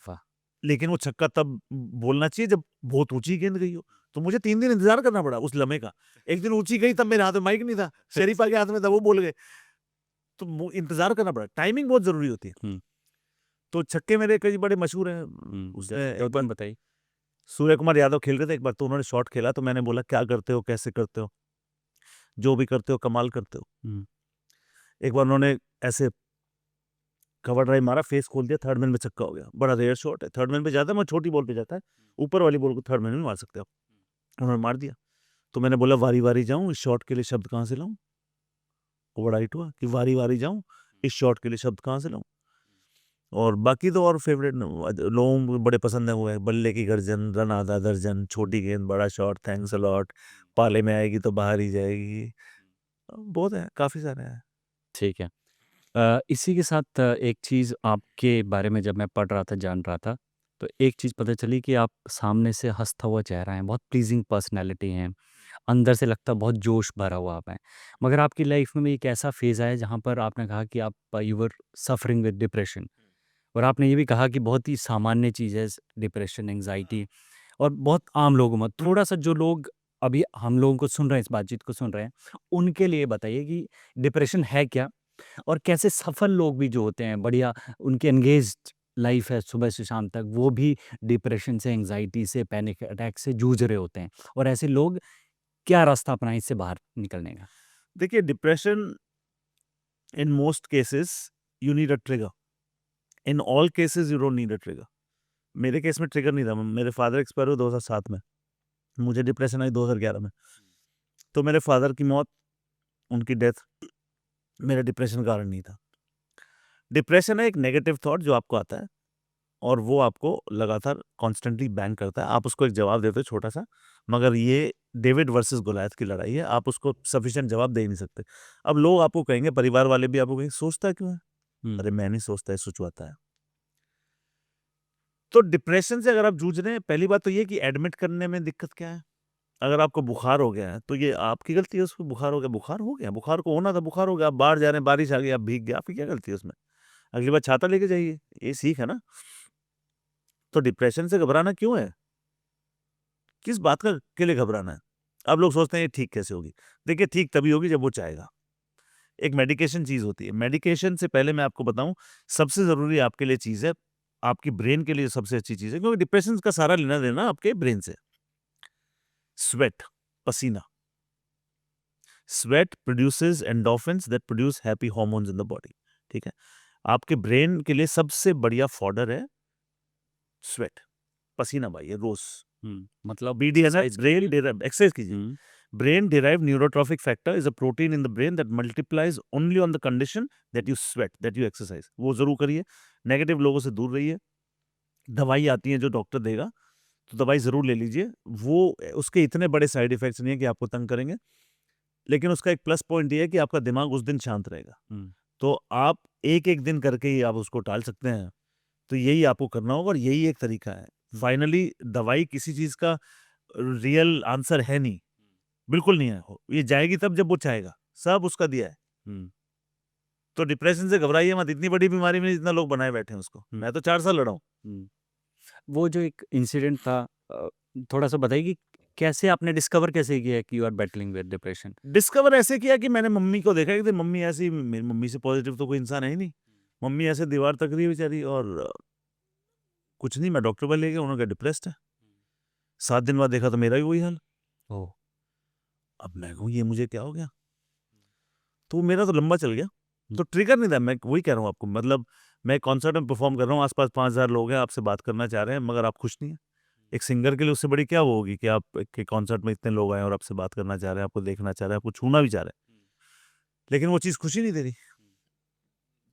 वाह। लेकिन वो छक्का तब बोलना चाहिए जब बहुत ऊंची गेंद गई हो, तो मुझे 3 दिन इंतजार करना पड़ा उस लम्हे का। एक दिन ऊंची गई तब मेरे हाथ में माइक नहीं था, शरीफा के हाथ में था, वो बोल गए, तो इंतजार करना पड़ा, टाइमिंग बहुत जरूरी होती है। तो छक्के मेरे कई बड़े मशहूर हैं। उसमें एक बार बताइए। सूर्य कुमार यादव खेल रहे थे, एक बार तो उन्होंने शॉट खेला, तो मैंने बोला क्या करते हो, कैसे करते हो, जो भी करते हो कमाल करते हो। एक बार उन्होंने ऐसे कवर ड्राइव मारा, फेस खोल दिया, थर्ड मैन में छक्का हो गया। बड़ा रेयर शॉट है, थर्ड मैन पे जाता है, मैं छोटी बॉल पे जाता है, ऊपर वाली बॉल को थर्ड मैन में मार सकते हो। उन्होंने मार दिया, तो मैंने बोला वारी वारी जाऊं, इस शॉट के लिए शब्द कहाँ से लाऊं। वो बड़ा हिट हुआ कि वारी वारी जाऊं, इस शॉट के लिए शब्द कहाँ से लाऊं। और बाकी तो और फेवरेट लोगों को बड़े पसंद है, वो है बल्ले की गर्जन, रन आधा दर्जन, छोटी गेंद बड़ा शॉट, थैंक्स अ लॉट, पाले में आएगी तो बाहर ही जाएगी, बहुत है, काफी सारे हैं। ठीक है। इसी के साथ एक चीज़ आपके बारे में जब मैं पढ़ रहा था, जान रहा था, तो एक चीज़ पता चली कि आप सामने से हँसता हुआ चेहरा है, बहुत प्लीज़िंग पर्सनैलिटी हैं, अंदर से लगता है बहुत जोश भरा हुआ आप हैं। मगर आपकी लाइफ में एक ऐसा फ़ेज़ आया जहाँ पर आपने कहा कि आप you were suffering with depression, और आपने ये भी कहा कि बहुत ही सामान्य चीज़ है डिप्रेशन, एंग्ज़ायटी, और बहुत आम लोगों में। थोड़ा-सा जो लोग अभी हम लोगों को सुन रहे हैं, इस बातचीत को सुन रहे हैं, उनके लिए बताइए कि डिप्रेशन है क्या? और कैसे सफल लोग भी जो होते हैं, बढ़िया उनकी एंगेज्ड लाइफ है सुबह से शाम तक, वो भी डिप्रेशन से, एंग्जाइटी से, पैनिक अटैक से जूझ रहे होते हैं, और ऐसे लोग क्या रास्ता अपनाएं इससे बाहर निकलने का? देखिए depression in most cases you need a trigger, in all cases you don't need a trigger. मेरे केस में ट्रिगर नहीं था, मेरे फादर एक्सपायर हुए 2007 में, मुझे डिप्रेशन आई 2011 में, तो मेरे फादर की मौत, उनकी डेथ मेरा डिप्रेशन का कारण नहीं था। डिप्रेशन है एक नेगेटिव थॉट जो आपको आता है और वो आपको लगातार कॉन्स्टेंटली बैंग करता है, आप उसको एक जवाब देते हो छोटा सा, मगर ये डेविड वर्सेस गोलायत की लड़ाई है, आप उसको सफिशिएंट जवाब दे ही नहीं सकते। अब लोग आपको कहेंगे, परिवार वाले भी आपको कहेंगे सोचता क्यों है, अरे मैं नहीं सोचता है, सोचवाता है। तो डिप्रेशन से अगर आप जूझ रहे हैं, पहली बात तो ये कि एडमिट करने में दिक्कत क्या है। अगर आपको बुखार हो गया है तो ये आपकी गलती है, उसको बुखार हो गया, बुखार हो गया, बुखार को होना था, बुखार हो गया, आप बाहर जा रहे हैं, बारिश आ गई, आप भीग गए, आपकी क्या गलती है उसमें, अगली बार छाता लेके जाइए, ये सीख है ना। तो डिप्रेशन से घबराना क्यों है, किस बात का के लिए घबराना है। अब लोग सोचते हैं ये ठीक कैसे होगी, देखिए ठीक तभी होगी जब वो चाहेगा। एक मेडिकेशन चीज होती है, मेडिकेशन से पहले मैं आपको बताऊं, सबसे जरूरी आपके लिए चीज है आपकी ब्रेन के लिए सबसे अच्छी चीज है, क्योंकि डिप्रेशन का सारा लेना देना आपके ब्रेन से। स्वेट, पसीना, sweat produces endorphins that produce happy hormones in the body. ठीक है, आपके ब्रेन के लिए सबसे बढ़िया फॉडर है स्वेट, पसीना भाई, ये रोज। मतलब बीडी है ना, एक्सरसाइज ब्रेन कीजिए। एक्सरसाइज कीजिए। Brain derived neurotrophic factor is a protein in the brain that multiplies only on the condition that you sweat, that you exercise. वो जरूर करिए, नेगेटिव लोगों से दूर रहिए। दवाई आती है जो डॉक्टर देगा, तो दवाई जरूर ले लीजिए। वो उसके इतने बड़े साइड इफेक्ट्स नहीं है कि आपको तंग करेंगे, लेकिन उसका एक प्लस पॉइंट ये है कि आपका दिमाग उस दिन शांत रहेगा। तो आप एक एक दिन करके ही आप उसको टाल सकते हैं। तो यही आपको करना होगा और यही एक तरीका है। फाइनली दवाई किसी चीज का रियल आंसर है नहीं, बिल्कुल नहीं है। ये जाएगी तब जब वो चाहेगा, सब उसका दिया है। तो डिप्रेशन से घबराइए मत, इतनी बड़ी बीमारी में इतना लोग बनाए बैठे हैं उसको। मैं तो 4 साल लड़ा हूँ। वो जो एक इंसिडेंट था, थोड़ा सा बताइए कि कैसे आपने डिस्कवर कैसे किया कि you are battling with depression? Discover ऐसे किया कि मैंने मम्मी को देखा कि मम्मी ऐसी, मेरी मम्मी से पॉजिटिव तो कोई इंसान है ही नहीं। मम्मी ऐसे दीवार तक रही है बेचारी, और कुछ नहीं, मैं डॉक्टर पर ले गया, उन्होंने कहा डिप्रेस्ड है। 7 दिन बाद देखा तो मेरा भी वही हाल। ओह! अब मैं कहूँ ये मुझे क्या हो गया, तो मेरा तो लंबा चल गया। तो ट्रिगर नहीं था, मैं वही कह रहा हूँ आपको। मतलब मैं कॉन्सर्ट में परफॉर्म कर रहा हूँ, आसपास 5000 लोग हैं, आपसे बात करना चाह रहे हैं, मगर आप खुश नहीं है। एक सिंगर के लिए उससे बड़ी क्या वो होगी कि आप के कॉन्सर्ट में इतने लोग आए और आपसे बात करना चाह रहे हैं, आपको देखना चाह रहे हैं, आपको छूना भी चाह रहे हैं, लेकिन वो चीज़ खुशी नहीं दे रही।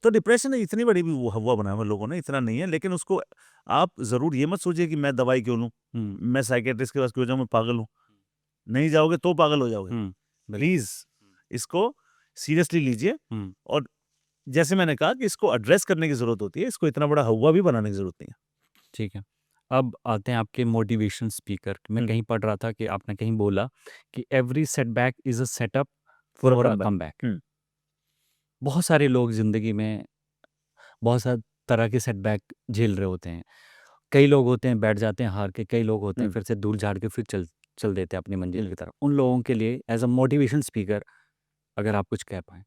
तो डिप्रेशन इतनी बड़ी भी वो हवा बनाया हुआ लोगों ने, इतना नहीं है। लेकिन उसको आप ज़रूर ये मत सोचिए कि मैं दवाई क्यों लूँ, मैं साइकियाट्रिस्ट के पास क्यों जाऊँ, मैं पागल हूँ। नहीं जाओगे तो पागल हो जाओगे। प्लीज़ इसको सीरियसली लीजिए। और जैसे मैंने कहा कि इसको एड्रेस करने की ज़रूरत होती है, इसको इतना बड़ा हवा भी बनाने की ज़रूरत नहीं है। ठीक है। अब आते हैं आपके मोटिवेशन स्पीकर। मैं कहीं पढ़ रहा था कि आपने कहीं बोला कि every setback is a setup for a comeback. बहुत सारे लोग ज़िंदगी में बहुत सारे तरह के सेटबैक झेल रहे होते हैं। कई लोग होते हैं बैठ जाते हैं हार के, कई लोग होते हैं फिर से धूल झाड़ के फिर चल देते हैं अपनी मंजिल की तरफ। उन लोगों के लिए एज़ अ मोटिवेशन स्पीकर अगर आप कुछ कह पाएँ,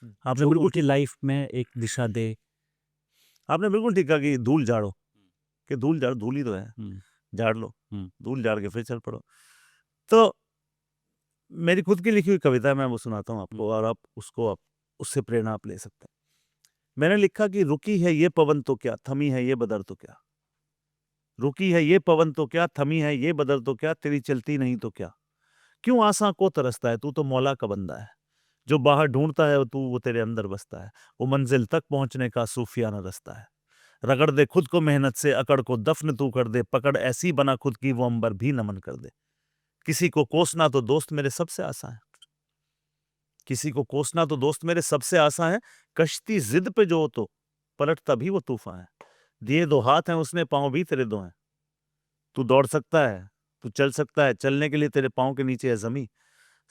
आपने जो बिल्कुल उनकी लाइफ में एक दिशा दे। आपने बिल्कुल ठीक कहा कि धूल झाड़ो, कि धूल झाड़ो, धूल ही तो है, झाड़ लो, हुँ, धूल झाड़ के फिर चल पड़ो। तो मेरी खुद की लिखी हुई कविता है, मैं वो सुनाता हूँ आपको, और आप उससे प्रेरणा आप ले सकते हैं। मैंने लिखा कि रुकी है ये पवन तो क्या, थमी है ये बदर तो क्या। रुकी है ये पवन तो क्या, थमी है ये बदर तो क्या, तेरी चलती नहीं तो क्या। क्यों आसा को तरसता है, तू तो मौला का बंदा है। जो बाहर ढूंढता है वो तेरे अंदर बसता है। वो मंजिल तक पहुंचने का सूफियाना रास्ता है। रगड़ दे खुद को मेहनत से, अकड़ को दफन तू कर दे, पकड़ ऐसी बना खुद की वो अंबर भी नमन कर दे। किसी को कोसना तो दोस्त मेरे सबसे आसा है, किसी को कोसना तो दोस्त मेरे सबसे आसा है। कश्ती जिद पे जो हो तो पलटता भी वो तूफान है। दिए दो हाथ हैं उसने, पांव भी तेरे दो हैं। तू दौड़ सकता है, तू चल सकता है, चलने के लिए तेरे पांव के नीचे है जमी।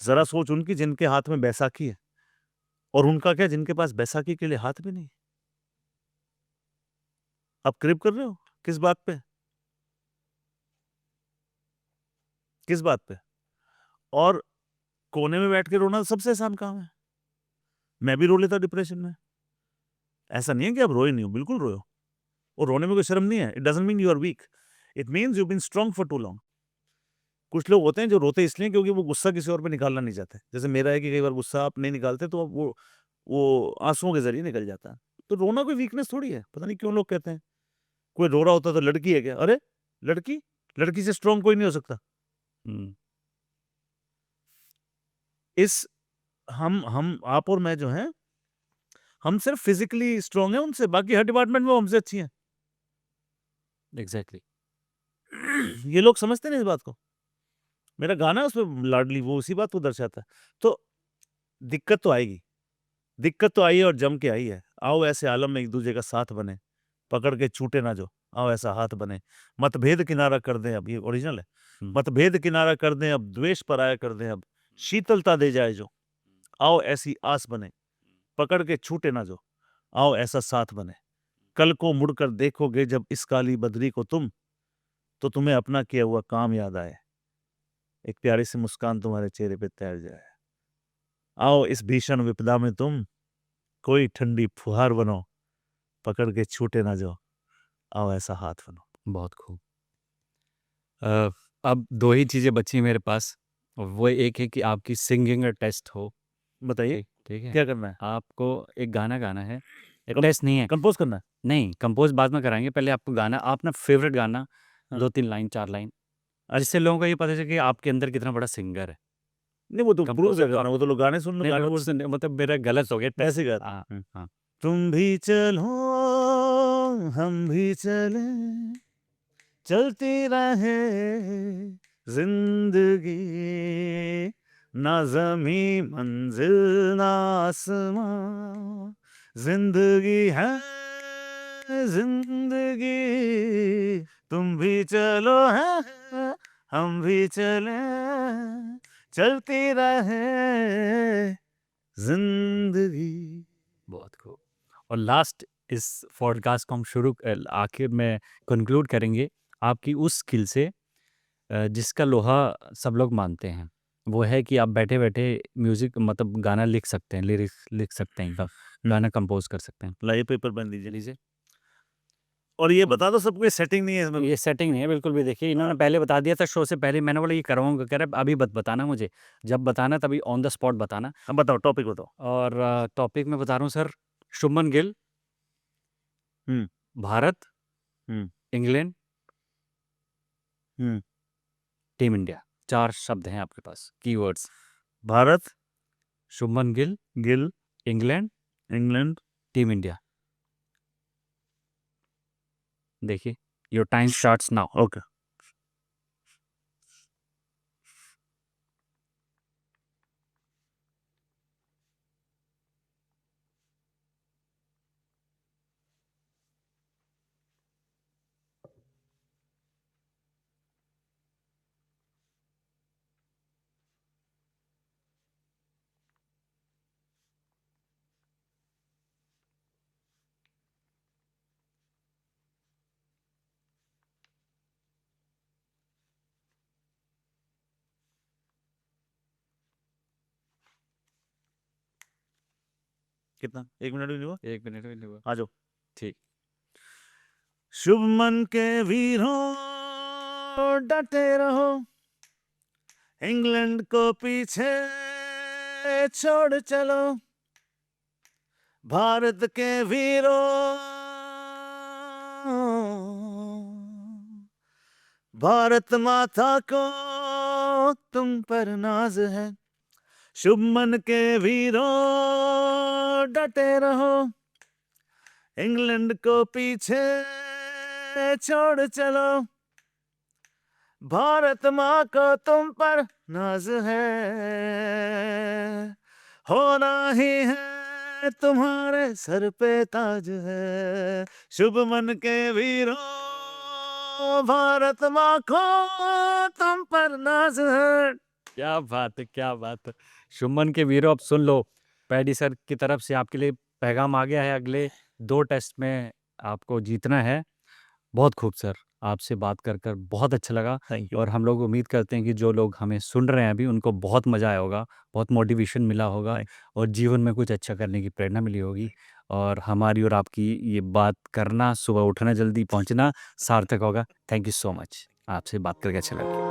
जरा सोच उनकी जिनके हाथ में बैसाखी है, और उनका क्या जिनके पास बैसाखी के लिए हाथ भी नहीं। आप क्रिप कर रहे हो किस बात पे, किस बात पे? और कोने में बैठ के रोना सबसे आसान काम है। मैं भी रो लेता डिप्रेशन में। ऐसा नहीं है कि आप रोए नहीं हो, बिल्कुल रोए हो। और रोने में कोई शर्म नहीं है। It doesn't mean you are weak, it means you been strong for too long. कुछ लोग होते हैं जो रोते इसलिए क्योंकि वो गुस्सा किसी और पे निकालना नहीं चाहते। जैसे मेरा है कि कई बार गुस्सा आप नहीं निकालते तो वो आंसुओं के जरिए निकल जाता है। तो रोना कोई वीकनेस थोड़ी है। पता नहीं क्यों लोग कहते हैं कोई रो रहा होता तो लड़की है क्या। अरे लड़की, लड़की से स्ट्रांग कोई नहीं हो सकता। इस हम आप और मैं जो हैं, हम सिर्फ फिजिकली स्ट्रांग हैं उनसे, बाकी हर डिपार्टमेंट में वो हमसे अच्छी हैं। एग्ज़ैक्टली। ये लोग समझते नहीं इस बात को। मेरा गाना है उसमें लाडली, वो उसी बात को दर्शाता है। तो दिक्कत तो आएगी, दिक्कत तो आई है और जम के आई है। आओ ऐसे आलम में एक दूसरे का साथ बने, पकड़ के छूटे ना जो, आओ ऐसा हाथ बने। मतभेद किनारा कर दें अब, ये ओरिजिनल है। मतभेद किनारा कर दें अब, द्वेष पराया कर दें अब, शीतलता दे जाए जो, आओ ऐसी आस बने। पकड़ के छूटे ना जो, आओ ऐसा साथ बने। कल को मुड़कर देखोगे जब इस काली बदरी को तुम, तो तुम्हें अपना किया हुआ काम याद आए। एक प्यारी सी मुस्कान तुम्हारे चेहरे पे तैर जाए। आओ इस भीषण विपदा में तुम कोई ठंडी फुहार बनो, पकड़ के छूटे ना जाओ, आओ ऐसा हाथ बनो। बहुत खूब। अब 2 ही चीज़ें बची हैं मेरे पास, और वो एक है कि आपकी सिंगिंग का टेस्ट हो, बताइए ठीक ठीक है? क्या करना है? आपको एक गाना गाना है, कम टेस्ट नहीं है, कंपोज़ करना है? नहीं कंपोज़ बाद में कराएँगे, पहले आपको गाना, आप ना फ़ेवरेट गाना हाँ। 2-3 लाइन, 4 लाइन, जिससे अच्छा, लोगों को ये पता चले कि आपके अंदर कितना बड़ा सिंगर है। नहीं वो तो प्रूव कंपोज़र क्या तो करना आप, है, वो तो लोग गाने सुन नहीं गाने नहीं, वो वो सुन मतलब मेरा गलत हो गया टेस्ट। ऐसे गा हाँ, हाँ। तुम भी चलो हम भी चलें, चलती रहे जिंदगी, ना ज़मी मंजिल ना आसमां, जिंदगी है जिंदगी, तुम भी चलो है हम भी चलें, चलती रहे जिंदगी। बहुत खूब। और लास्ट इस पॉडकास्ट को हम आखिर में कंक्लूड करेंगे आपकी उस स्किल से, जिसका लोहा सब लोग मानते हैं। वो है कि आप बैठे-बैठे म्यूज़िक मतलब गाना लिख सकते हैं, लिरिक्स लिख सकते हैं, गाना कंपोज़ कर सकते हैं। लाइए पेपर पेन लीजिए लीजिए। और ये बता दो सबको, ये सेटिंग नहीं है इसमें। ये सेटिंग नहीं है बिल्कुल भी, देखिए इन्होंने पहले बता दिया था शो से पहले, मैंने बोला ये करवाऊँगा, कह रहा अभी मत बताना मुझे, जब बताना तभी ऑन द स्पॉट बताना। अब बताओ टॉपिक बताओ। और टॉपिक मैं बता रहा हूँ सर, शुभमन गिल, हम्म भारत, हम्म इंग्लैंड, हम्म टीम इंडिया। 4 शब्द हैं आपके पास, keywords. Bharat, Shubman Gill, Gill, England, England. Team India. देखिए, your time starts now. Okay. कितना, 1 मिनट भी नहीं हुआ? 1 मिनट भी नहीं हुआ। आ जाओ। ठीक। शुभ मन के वीरों डटे रहो, इंग्लैंड को पीछे छोड़ चलो, भारत के वीरों भारत माता को तुम पर नाज है, शुभ मन के वीरों डटे रहो, इंग्लैंड को पीछे छोड़ चलो, भारत माँ को तुम पर नाज है, होना ही है तुम्हारे सर पे ताज है, शुभ मन के वीरों भारत माँ को तुम पर नाज है। क्या बात है, क्या बात है! शुभमन के वीरों, अब सुन लो, पैडी सर की तरफ से आपके लिए पैगाम आ गया है, अगले 2 टेस्ट में आपको जीतना है। बहुत खूब सर, आपसे बात कर बहुत अच्छा लगा, थैंक यू। और हम लोग उम्मीद करते हैं कि जो लोग हमें सुन रहे हैं अभी, उनको बहुत मज़ा आया होगा, बहुत मोटिवेशन मिला होगा, Thank और जीवन में कुछ अच्छा करने की प्रेरणा मिली होगी, और हमारी और आपकी ये बात करना, सुबह उठना, जल्दी पहुँचना सार्थक होगा। Thank you so much. आपसे बात करके अच्छा लगा।